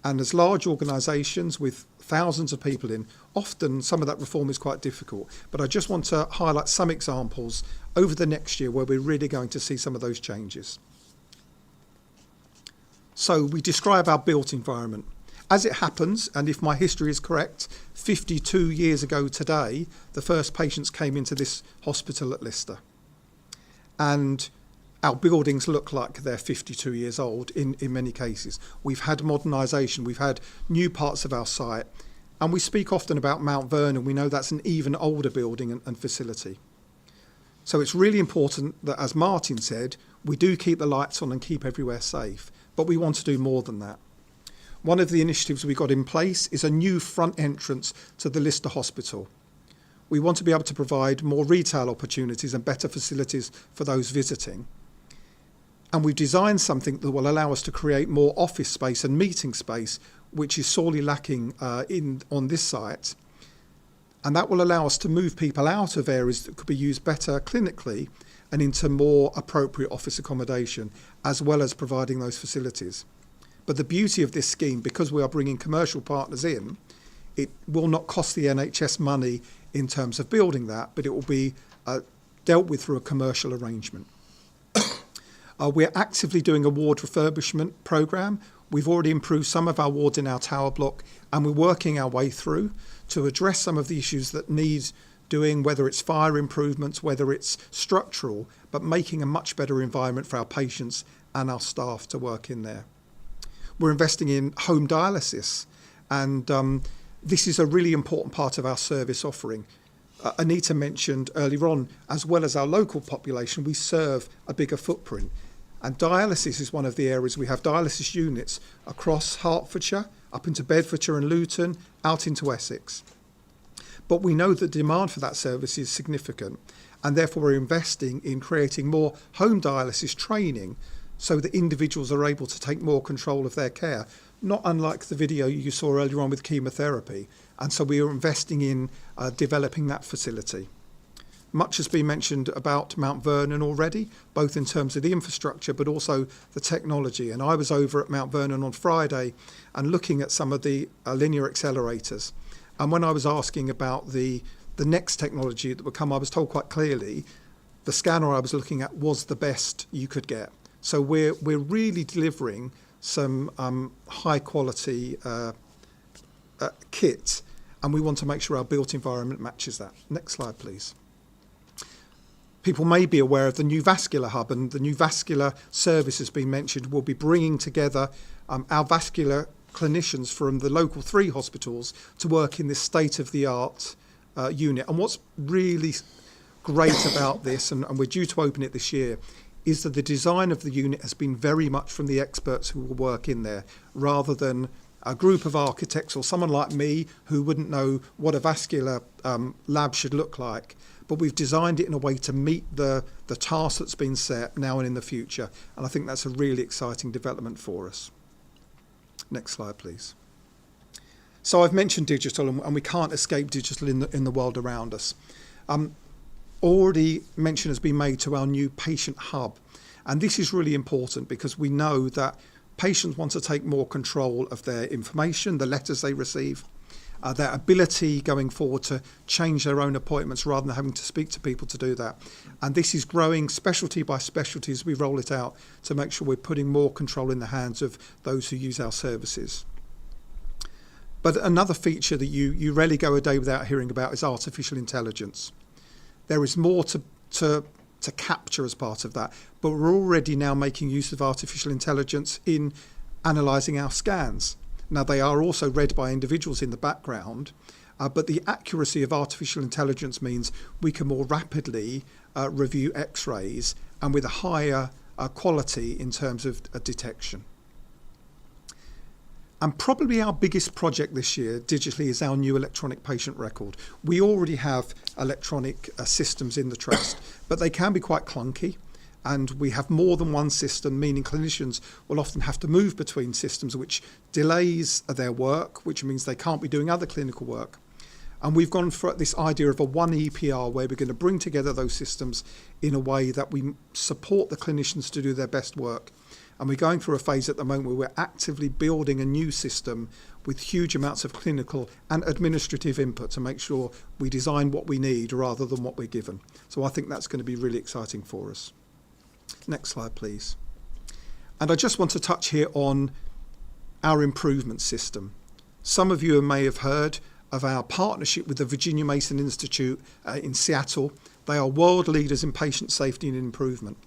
And as large organisations with thousands of people in, often some of that reform is quite difficult. But I just want to highlight some examples over the next year where we're really going to see some of those changes. So we describe our built environment. As it happens, and if my history is correct, 52 years ago today, the first patients came into this hospital at Lister. And our buildings look like they're 52 years old in many cases. We've had modernisation, we've had new parts of our site, and we speak often about Mount Vernon. We know that's an even older building and facility. So it's really important that, as Martin said, we do keep the lights on and keep everywhere safe, but we want to do more than that. One of the initiatives we got in place is a new front entrance to the Lister Hospital. We want to be able to provide more retail opportunities and better facilities for those visiting. And we've designed something that will allow us to create more office space and meeting space, which is sorely lacking on this site. And that will allow us to move people out of areas that could be used better clinically and into more appropriate office accommodation, as well as providing those facilities. But the beauty of this scheme, because we are bringing commercial partners in, it will not cost the NHS money in terms of building that, but it will be dealt with through a commercial arrangement. We're actively doing a ward refurbishment programme. We've already improved some of our wards in our tower block, and we're working our way through to address some of the issues that need doing, whether it's fire improvements, whether it's structural, but making a much better environment for our patients and our staff to work in there. We're investing in home dialysis, and this is a really important part of our service offering. Anita mentioned earlier on, as well as our local population, we serve a bigger footprint. And dialysis is one of the areas. We have dialysis units across Hertfordshire, up into Bedfordshire and Luton, out into Essex. But we know the demand for that service is significant, and therefore we're investing in creating more home dialysis training so that individuals are able to take more control of their care, not unlike the video you saw earlier on with chemotherapy. And so we are investing in developing that facility. Much has been mentioned about Mount Vernon already, both in terms of the infrastructure but also the technology. And I was over at Mount Vernon on Friday and looking at some of the linear accelerators. And when I was asking about the next technology that would come, I was told quite clearly the scanner I was looking at was the best you could get. So we're really delivering some high quality kit, and we want to make sure our built environment matches that. Next slide, please. People may be aware of the new vascular hub, and the new vascular service has been mentioned. We'll be bringing together our vascular clinicians from the local 3 hospitals to work in this state-of-the-art unit. And what's really great about this, and we're due to open it this year, is that the design of the unit has been very much from the experts who will work in there, rather than a group of architects or someone like me who wouldn't know what a vascular lab should look like. But we've designed it in a way to meet the task that's been set now and in the future. And I think that's a really exciting development for us. Next slide, please. So I've mentioned digital, and we can't escape digital in the world around us. Already mention has been made to our new patient hub. And this is really important because we know that patients want to take more control of their information, the letters they receive, their ability going forward to change their own appointments rather than having to speak to people to do that. And this is growing specialty by specialty as we roll it out to make sure we're putting more control in the hands of those who use our services. But another feature that you rarely go a day without hearing about is artificial intelligence. There is more to capture as part of that, but we're already now making use of artificial intelligence in analysing our scans. Now, they are also read by individuals in the background, but the accuracy of artificial intelligence means we can more rapidly review X-rays and with a higher quality in terms of detection. And probably our biggest project this year digitally is our new electronic patient record. We already have electronic systems in the trust, but they can be quite clunky. And we have more than one system, meaning clinicians will often have to move between systems, which delays their work, which means they can't be doing other clinical work. And we've gone for this idea of a one EPR, where we're going to bring together those systems in a way that we support the clinicians to do their best work. And we're going through a phase at the moment where we're actively building a new system with huge amounts of clinical and administrative input to make sure we design what we need rather than what we're given. So I think that's going to be really exciting for us. Next slide, please. And I just want to touch here on our improvement system. Some of you may have heard of our partnership with the Virginia Mason Institute in Seattle. They are world leaders in patient safety and improvement.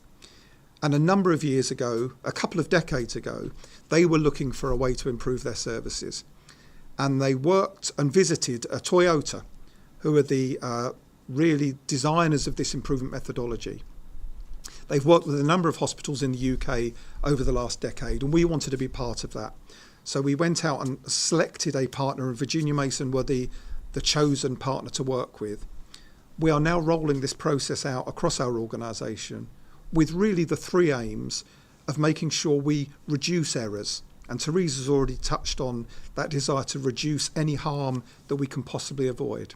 And a number of years ago, a couple of decades ago, they were looking for a way to improve their services. And they worked and visited Toyota, who are the really designers of this improvement methodology. They've worked with a number of hospitals in the UK over the last decade, and we wanted to be part of that. So we went out and selected a partner, and Virginia Mason were the chosen partner to work with. We are now rolling this process out across our organisation with really the 3 aims of making sure we reduce errors. And Teresa's already touched on that desire to reduce any harm that we can possibly avoid.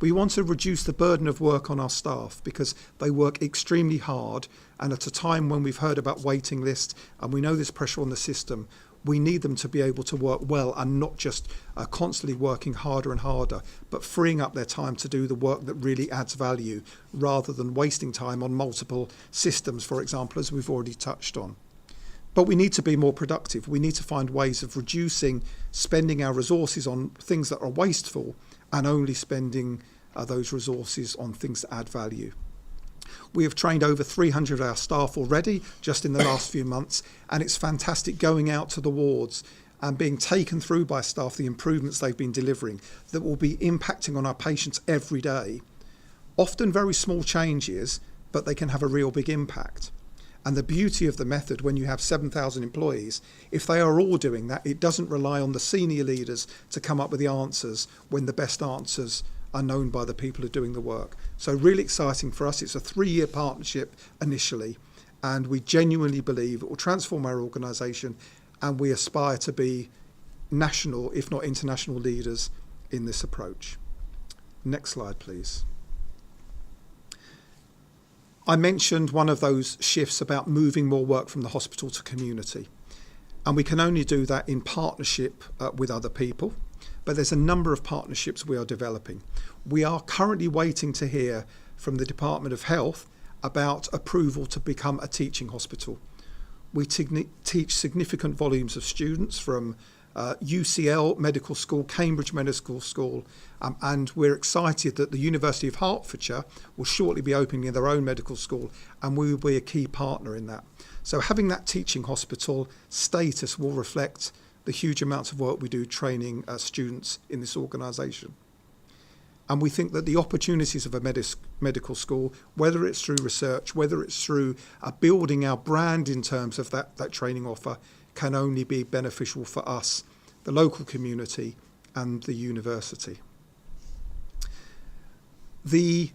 We want to reduce the burden of work on our staff because they work extremely hard, and at a time when we've heard about waiting lists and we know there's pressure on the system, we need them to be able to work well and not just constantly working harder and harder, but freeing up their time to do the work that really adds value rather than wasting time on multiple systems, for example, as we've already touched on. But we need to be more productive. We need to find ways of reducing spending our resources on things that are wasteful and only spending those resources on things that add value. We have trained over 300 of our staff already just in the last few months, and it's fantastic going out to the wards and being taken through by staff the improvements they've been delivering that will be impacting on our patients every day. Often very small changes, but they can have a real big impact. And the beauty of the method, when you have 7,000 employees, if they are all doing that, it doesn't rely on the senior leaders to come up with the answers when the best answers are known by the people who are doing the work. So really exciting for us. It's a 3-year partnership initially, and we genuinely believe it will transform our organisation, and we aspire to be national, if not international, leaders in this approach. Next slide, please. I mentioned one of those shifts about moving more work from the hospital to community, and we can only do that in partnership with other people, but there's a number of partnerships we are developing. We are currently waiting to hear from the Department of Health about approval to become a teaching hospital. We teach significant volumes of students from UCL Medical School, Cambridge Medical School, and we're excited that the University of Hertfordshire will shortly be opening their own medical school, and we will be a key partner in that. So having that teaching hospital status will reflect the huge amounts of work we do training students in this organisation. And we think that the opportunities of a medical school, whether it's through research, whether it's through building our brand in terms of that training offer, can only be beneficial for us, the local community and the university. The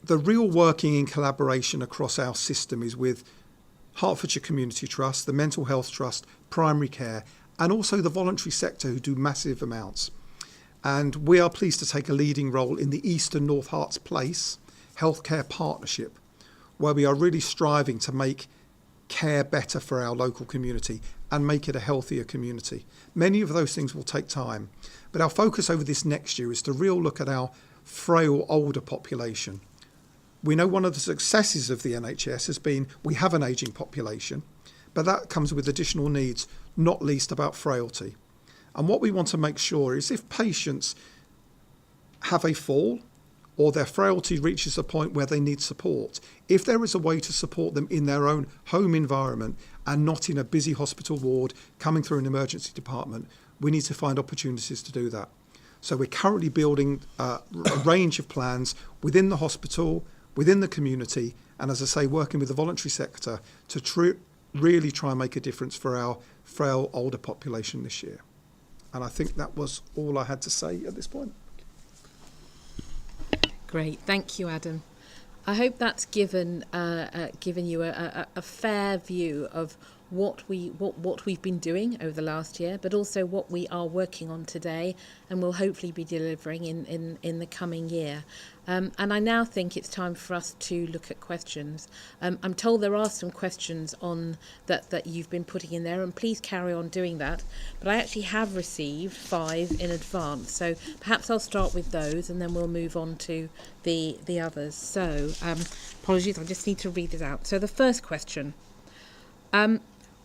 real working in collaboration across our system is with Hertfordshire Community Trust, the Mental Health Trust, Primary Care, and also the voluntary sector who do massive amounts. And we are pleased to take a leading role in the Eastern North Herts Place Healthcare Partnership, where we are really striving to make care better for our local community and make it a healthier community. Many of those things will take time, but our focus over this next year is to really look at our frail older population. We know one of the successes of the NHS has been we have an ageing population, but that comes with additional needs, not least about frailty. And what we want to make sure is if patients have a fall or their frailty reaches a point where they need support, if there is a way to support them in their own home environment and not in a busy hospital ward coming through an emergency department, we need to find opportunities to do that. So we're currently building a range of plans within the hospital, within the community, and as I say, working with the voluntary sector to really try and make a difference for our frail older population this year. And I think that was all I had to say at this point. Great, thank you, Adam. I hope that's given you a fair view of what we've been doing over the last year, but also what we are working on today and will hopefully be delivering in the coming year. And I now think it's time for us to look at questions. I'm told there are some questions on that you've been putting in there, and please carry on doing that. But I actually have received 5 in advance, so perhaps I'll start with those and then we'll move on to the others. So apologies, I just need to read it out. So the first question.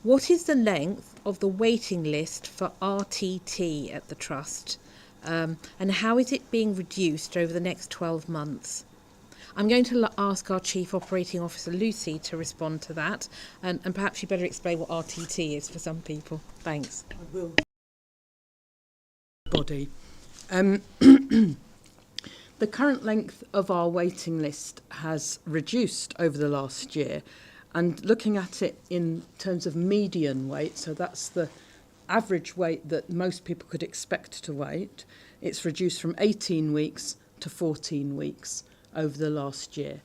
What is the length of the waiting list for RTT at the Trust, and how is it being reduced over the next 12 months? I'm going to ask our Chief Operating Officer Lucy to respond to that, and perhaps you better explain what RTT is for some people. Thanks. I will. Body. The current length of our waiting list has reduced over the last year. And looking at it in terms of median wait, so that's the average wait that most people could expect to wait, it's reduced from 18 weeks to 14 weeks over the last year.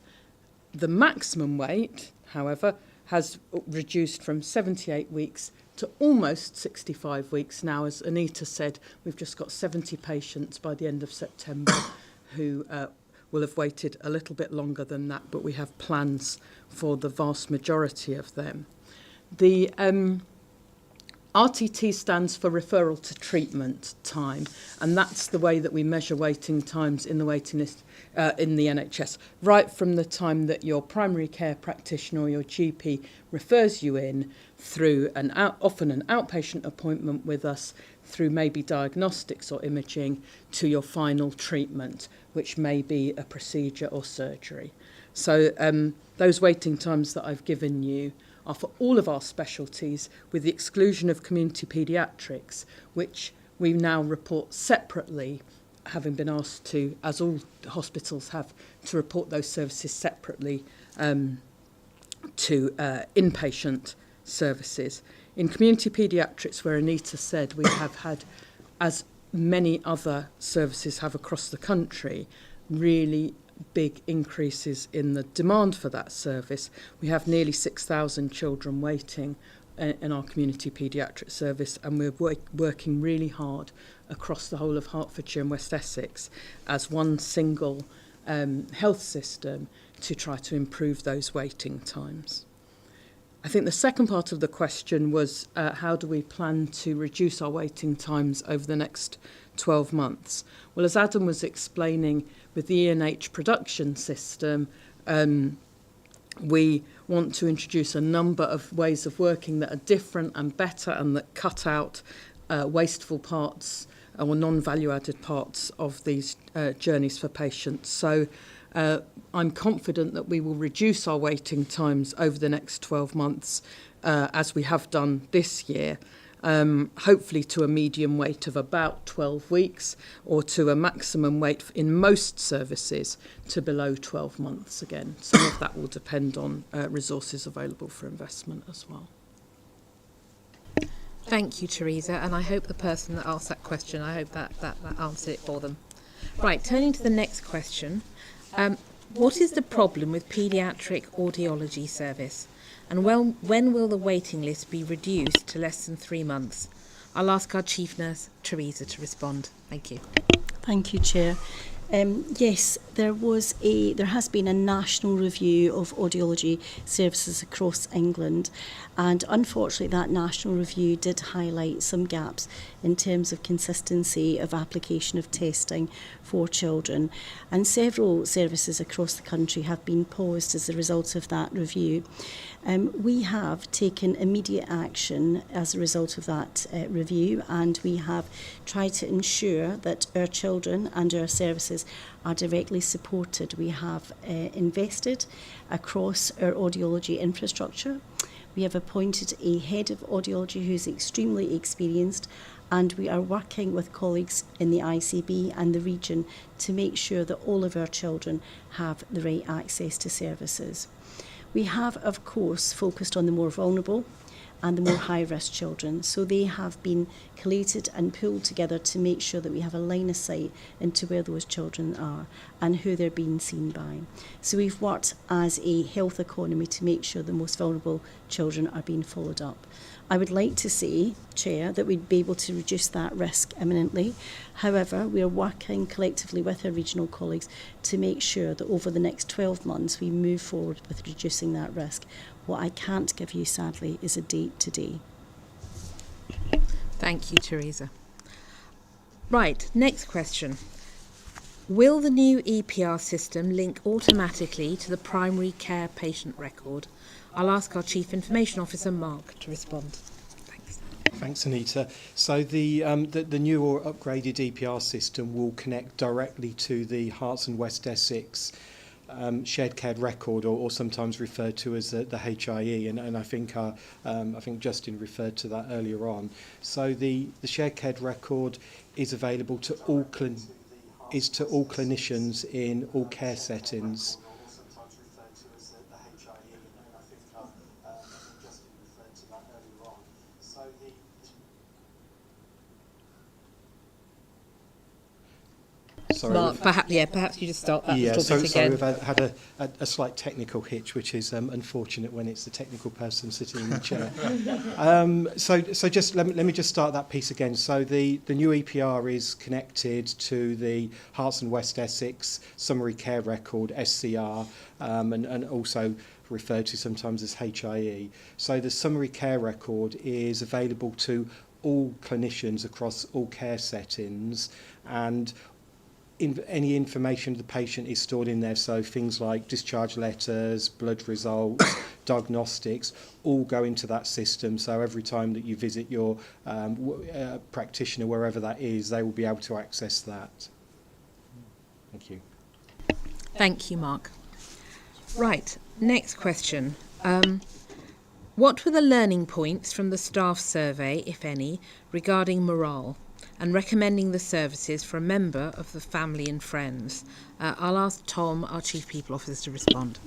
The maximum wait, however, has reduced from 78 weeks to almost 65 weeks now. As Anita said, we've just got 70 patients by the end of September who will have waited a little bit longer than that, but we have plans for the vast majority of them. The RTT stands for referral to treatment time, and that's the way that we measure waiting times in the waiting list in the NHS, right from the time that your primary care practitioner or your GP refers you in through often an outpatient appointment with us, through maybe diagnostics or imaging, to your final treatment, which may be a procedure or surgery. So those waiting times that I've given you are for all of our specialties, with the exclusion of community paediatrics, which we now report separately, having been asked to, as all hospitals have, to report those services separately to inpatient services. In community paediatrics, where Anita said we have had, as many other services have across the country, really big increases in the demand for that service. We have nearly 6,000 children waiting in our community paediatric service, and we're working really hard across the whole of Hertfordshire and West Essex as one single health system to try to improve those waiting times. I think the second part of the question was how do we plan to reduce our waiting times over the next 12 months? Well, as Adam was explaining, with the E&H production system, we want to introduce a number of ways of working that are different and better and that cut out wasteful parts or non-value-added parts of these journeys for patients. So I'm confident that we will reduce our waiting times over the next 12 months, as we have done this year, hopefully to a medium wait of about 12 weeks, or to a maximum wait in most services to below 12 months again. Some of that will depend on resources available for investment as well. Thank you, Teresa, and I hope the person that asked that question, I hope that answered it for them. Right, turning to the next question. What is the problem with paediatric audiology service? And when will the waiting list be reduced to less than 3 months? I'll ask our Chief Nurse, Teresa, to respond. Thank you. Thank you, Chair. Yes, there has been a national review of audiology services across England, and unfortunately that national review did highlight some gaps in terms of consistency of application of testing for children, and several services across the country have been paused as a result of that review. We have taken immediate action as a result of that review, and we have tried to ensure that our children and our services are directly supported. We have invested across our audiology infrastructure. We have appointed a head of audiology who's extremely experienced, and we are working with colleagues in the ICB and the region to make sure that all of our children have the right access to services. We have, of course, focused on the more vulnerable and the more high-risk children. So they have been collated and pulled together to make sure that we have a line of sight into where those children are and who they're being seen by. So we've worked as a health economy to make sure the most vulnerable children are being followed up. I would like to say, Chair, that we'd be able to reduce that risk imminently. However, we are working collectively with our regional colleagues to make sure that over the next 12 months we move forward with reducing that risk. What I can't give you, sadly, is a date today. Thank you, Teresa. Right, next question. Will the new EPR system link automatically to the primary care patient record? I'll ask our Chief Information Officer, Mark, to respond. Thanks. Thanks, Anita. So the new or upgraded EPR system will connect directly to the Herts and West Essex shared care record, or sometimes referred to as the HIE, and I think Justin referred to that earlier on. So the shared care record is available to all clinicians in all care settings. Sorry, Mark, perhaps you just start that little bit again. We've had a slight technical hitch, which is unfortunate when it's the technical person sitting in the chair. So just let me just start that piece again. So the new EPR is connected to the Herts and West Essex Summary Care Record, SCR, and also referred to sometimes as HIE. So the Summary Care Record is available to all clinicians across all care settings, and any information of the patient is stored in there, so things like discharge letters, blood results, diagnostics, all go into that system. So every time that you visit your practitioner, wherever that is, they will be able to access that. Thank you. Thank you, Mark. Right, next question. What were the learning points from the staff survey, if any, regarding morale and recommending the services for a member of the family and friends? I'll ask Tom, our Chief People Officer, to respond.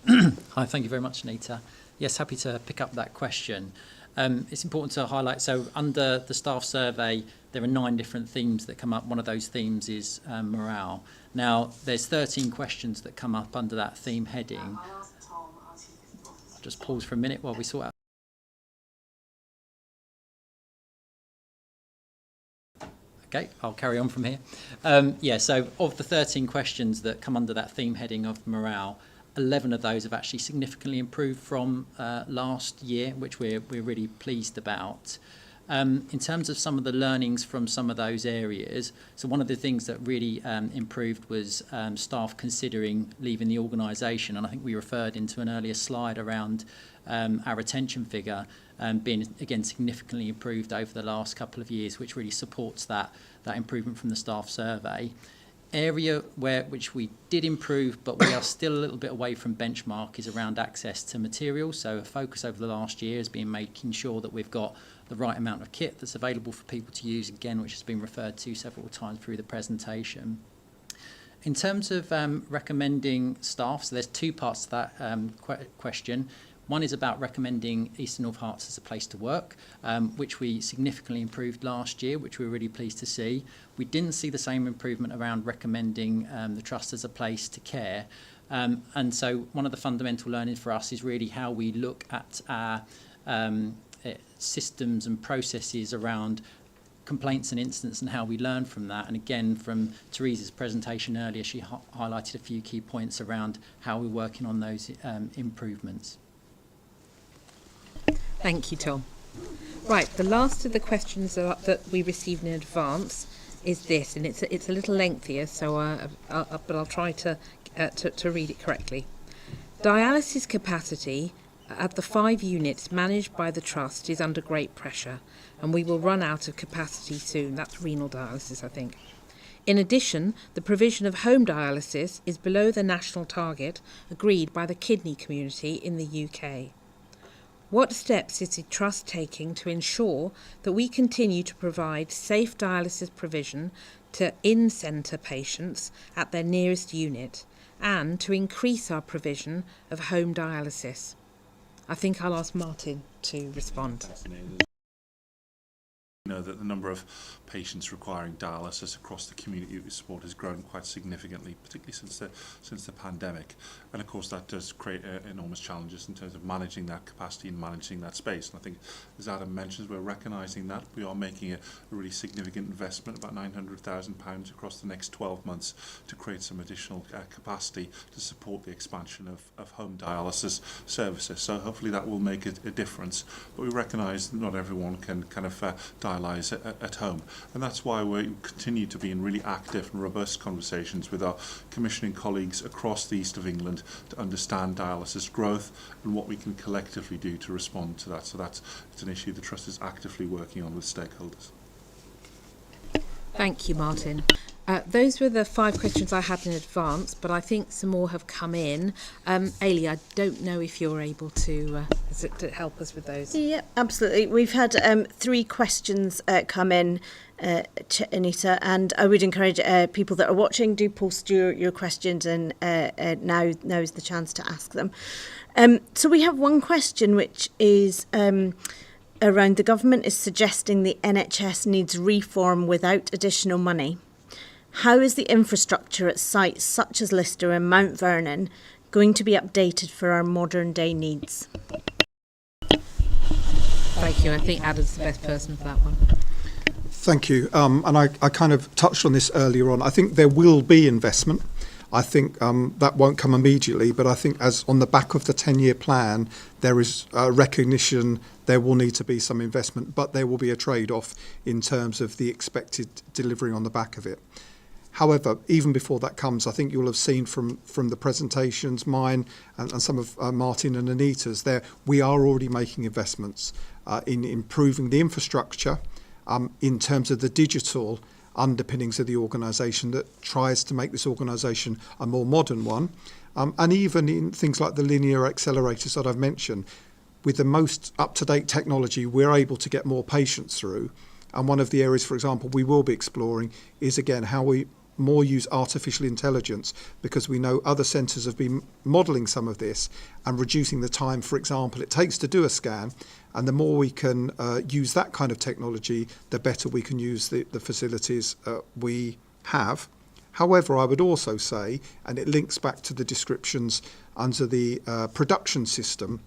Hi, thank you very much, Anita. Yes, happy to pick up that question. It's important to highlight, so under the staff survey, there are 9 different themes that come up. One of those themes is morale. Now, there's 13 questions that come up under that theme heading. I'll just pause for a minute while we sort out. Okay, I'll carry on from here. So of the 13 questions that come under that theme heading of morale, 11 of those have actually significantly improved from last year, which we're really pleased about. In terms of some of the learnings from some of those areas, so one of the things that really improved was staff considering leaving the organisation, and I think we referred into an earlier slide around our retention figure being again significantly improved over the last couple of years, which really supports that improvement from the staff survey. Area which we did improve, but we are still a little bit away from benchmark, is around access to materials. So a focus over the last year has been making sure that we've got the right amount of kit that's available for people to use, again, which has been referred to several times through the presentation. In terms of recommending staff, so there's 2 parts to that question. One is about recommending Eastern North Herts as a place to work, which we significantly improved last year, which we're really pleased to see. We didn't see the same improvement around recommending the Trust as a place to care. And so one of the fundamental learnings for us is really how we look at our systems and processes around complaints and incidents and how we learn from that. And again, from Teresa's presentation earlier, she highlighted a few key points around how we're working on those improvements. Thank you, Tom. Right, the last of the questions that we received in advance is this, and it's a little lengthier, so but I'll try to read it correctly. Dialysis capacity at the 5 units managed by the Trust is under great pressure, and we will run out of capacity soon. That's renal dialysis, I think. In addition, the provision of home dialysis is below the national target agreed by the kidney community in the UK. What steps is the Trust taking to ensure that we continue to provide safe dialysis provision to in-centre patients at their nearest unit, and to increase our provision of home dialysis? I think I'll ask Martin to respond. You know that the number of patients requiring dialysis across the community we support has grown quite significantly, particularly since the pandemic. And of course that does create enormous challenges in terms of managing that capacity and managing that space. And I think, as Adam mentions, we're recognising that. We are making a really significant investment, about £900,000 across the next 12 months, to create some additional capacity to support the expansion of home dialysis services. So hopefully that will make a difference. But we recognise that not everyone can kind of dialyse at home, and that's why we continue to be in really active and robust conversations with our commissioning colleagues across the east of England to understand dialysis growth and what we can collectively do to respond to that. So it's an issue the Trust is actively working on with stakeholders. Thank you, Martin. Those were the 5 questions I had in advance, but I think some more have come in. Ailey, I don't know if you're able to help us with those. Yeah, absolutely. We've had 3 questions come in, Anita, and I would encourage people that are watching, do post your questions, and now is the chance to ask them. So we have one question which is around the government is suggesting the NHS needs reform without additional money. How is the infrastructure at sites such as Lister and Mount Vernon going to be updated for our modern day needs? Thank you. I think Adam's the best person for that one. Thank you. And I kind of touched on this earlier on. I think there will be investment. I think that won't come immediately, but I think as on the back of the 10-year plan, there is recognition there will need to be some investment, but there will be a trade-off in terms of the expected delivery on the back of it. However, even before that comes, I think you'll have seen from the presentations, mine and some of Martin and Anita's, there we are already making investments in improving the infrastructure in terms of the digital underpinnings of the organisation that tries to make this organisation a more modern one, and even in things like the linear accelerators that I've mentioned. With the most up-to-date technology, we're able to get more patients through. And one of the areas, for example, we will be exploring is, again, how we more use artificial intelligence, because we know other centres have been modelling some of this and reducing the time, for example, it takes to do a scan. And the more we can use that kind of technology, the better we can use the facilities we have. However, I would also say, and it links back to the descriptions under the production system,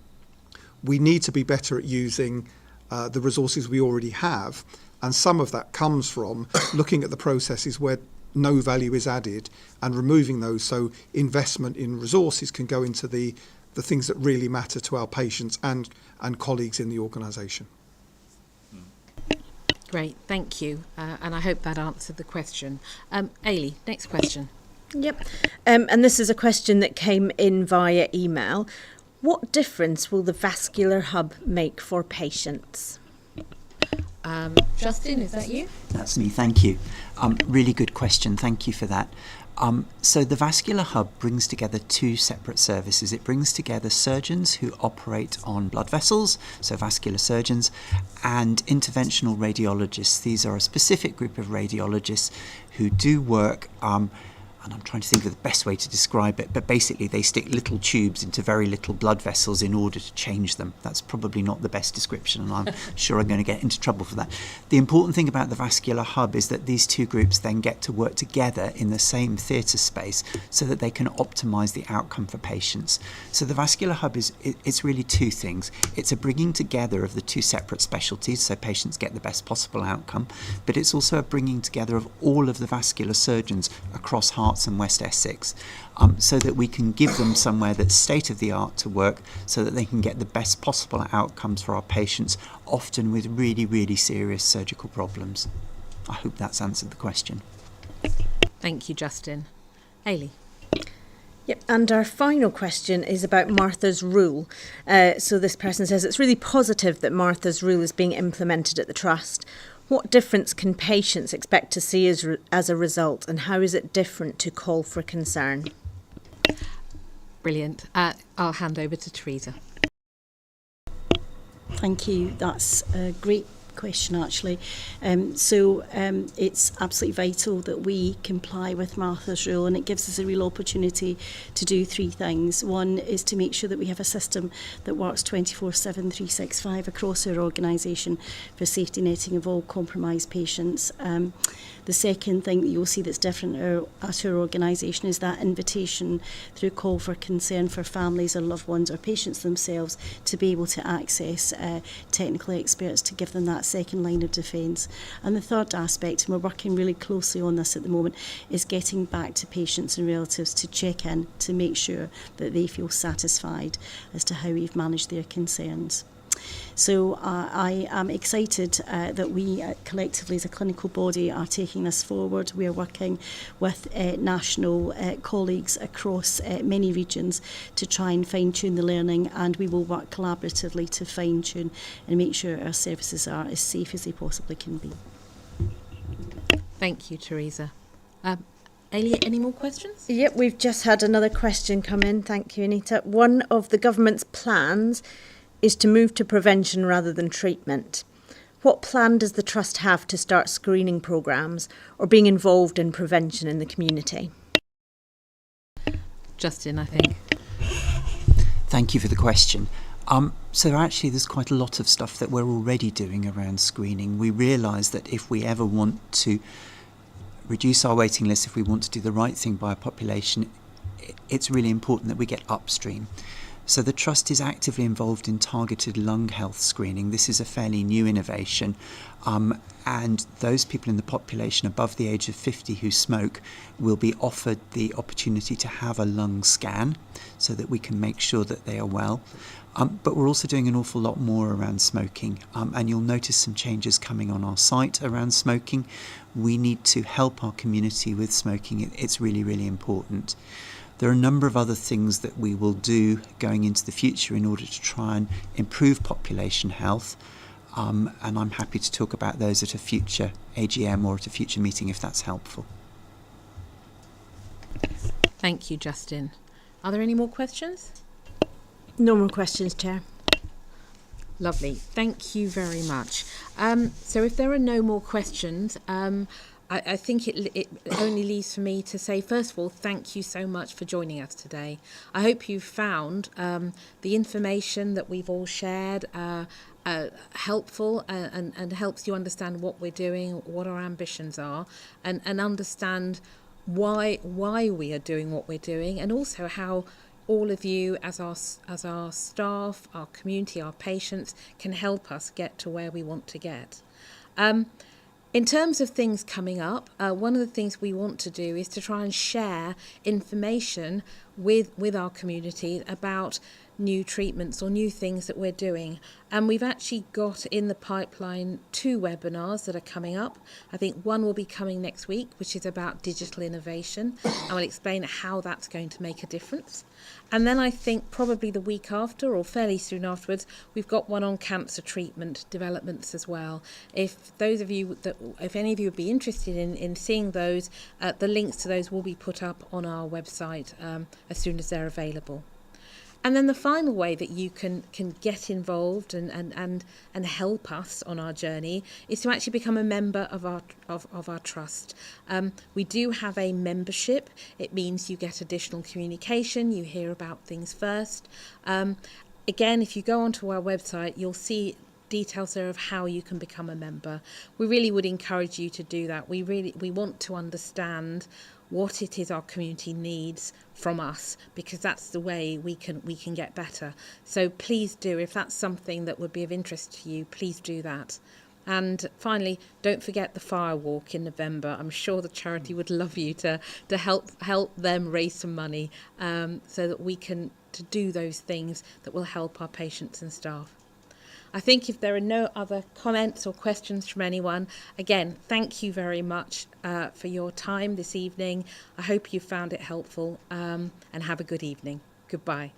we need to be better at using the resources we already have. And some of that comes from looking at the processes where no value is added and removing those, so investment in resources can go into the things that really matter to our patients and colleagues in the organisation. Great, thank you. And I hope that answered the question. Ailey, next question. Yep. And this is a question that came in via email. What difference will the vascular hub make for patients? Justin, is that you? That's me, thank you. Really good question, thank you for that. So the Vascular Hub brings together two separate services. It brings together surgeons who operate on blood vessels, so vascular surgeons, and interventional radiologists. These are a specific group of radiologists who do work, and I'm trying to think of the best way to describe it, but basically they stick little tubes into very little blood vessels in order to change them. That's probably not the best description, and I'm sure I'm going to get into trouble for that. The important thing about the Vascular Hub is that these two groups then get to work together in the same theatre space so that they can optimise the outcome for patients. So the Vascular Hub it's really two things. It's a bringing together of the two separate specialties so patients get the best possible outcome, but it's also a bringing together of all of the vascular surgeons across Herts and West Essex, so that we can give them somewhere that's state-of-the-art to work so that they can get the best possible outcomes for our patients, often with really, really serious surgical problems. I hope that's answered the question. Thank you, Justin. Ailey. Yep, and our final question is about Martha's Rule. So this person says, it's really positive that Martha's Rule is being implemented at the Trust. What difference can patients expect to see as a result, and how is it different to call for concern? Brilliant. I'll hand over to Teresa. Thank you. That's a great question, actually. It's absolutely vital that we comply with Martha's Rule, and it gives us a real opportunity to do three things. One is to make sure that we have a system that works 24/7, 365 across our organisation for safety netting of all compromised patients. The second thing that you'll see that's different at our organisation is that invitation through call for concern for families or loved ones or patients themselves to be able to access technical experts to give them that second line of defence. And the third aspect, and we're working really closely on this at the moment, is getting back to patients and relatives to check in to make sure that they feel satisfied as to how we've managed their concerns. So I am excited that we collectively as a clinical body are taking this forward. We are working with national colleagues across many regions to try and fine-tune the learning, and we will work collaboratively to fine-tune and make sure our services are as safe as they possibly can be. Thank you, Teresa. Ailey, any more questions? Yep, we've just had another question come in. Thank you, Anita. One of the government's plans is to move to prevention rather than treatment. What plan does the Trust have to start screening programmes or being involved in prevention in the community? Justin, I think. Thank you for the question. So actually there's quite a lot of stuff that we're already doing around screening. We realise that if we ever want to reduce our waiting list, if we want to do the right thing by a population, it's really important that we get upstream. So the Trust is actively involved in targeted lung health screening. This is a fairly new innovation, and those people in the population above the age of 50 who smoke will be offered the opportunity to have a lung scan so that we can make sure that they are well. But we're also doing an awful lot more around smoking, and you'll notice some changes coming on our site around smoking. We need to help our community with smoking. It's really, really important. There are a number of other things that we will do going into the future in order to try and improve population health, and I'm happy to talk about those at a future AGM or at a future meeting if that's helpful. Thank you, Justin. Are there any more questions? No more questions, Chair. Lovely. Thank you very much. So if there are no more questions, I think it only leaves for me to say, first of all, thank you so much for joining us today. I hope you found the information that we've all shared helpful and helps you understand what we're doing, what our ambitions are, and understand why we are doing what we're doing, and also how all of you as our staff, our community, our patients can help us get to where we want to get. In terms of things coming up, one of the things we want to do is to try and share information with our community about new treatments or new things that we're doing. And we've actually got in the pipeline 2 webinars that are coming up. I think one will be coming next week, which is about digital innovation. I will explain how that's going to make a difference. And then I think probably the week after or fairly soon afterwards, we've got one on cancer treatment developments as well. If any of you would be interested in seeing those, the links to those will be put up on our website as soon as they're available. And then the final way that you can get involved and help us on our journey is to actually become a member of our trust. We do have a membership. It means you get additional communication. You hear about things first. Again, if you go onto our website, you'll see details there of how you can become a member. We really would encourage you to do that. We want to understand what it is our community needs from us, because that's the way we can get better. So please do, if that's something that would be of interest to you, please do that. And finally, don't forget the fire walk in November. I'm sure the charity would love you to help them raise some money so that we can to do those things that will help our patients and staff. I think if there are no other comments or questions from anyone, again, thank you very much for your time this evening. I hope you found it helpful and have a good evening. Goodbye.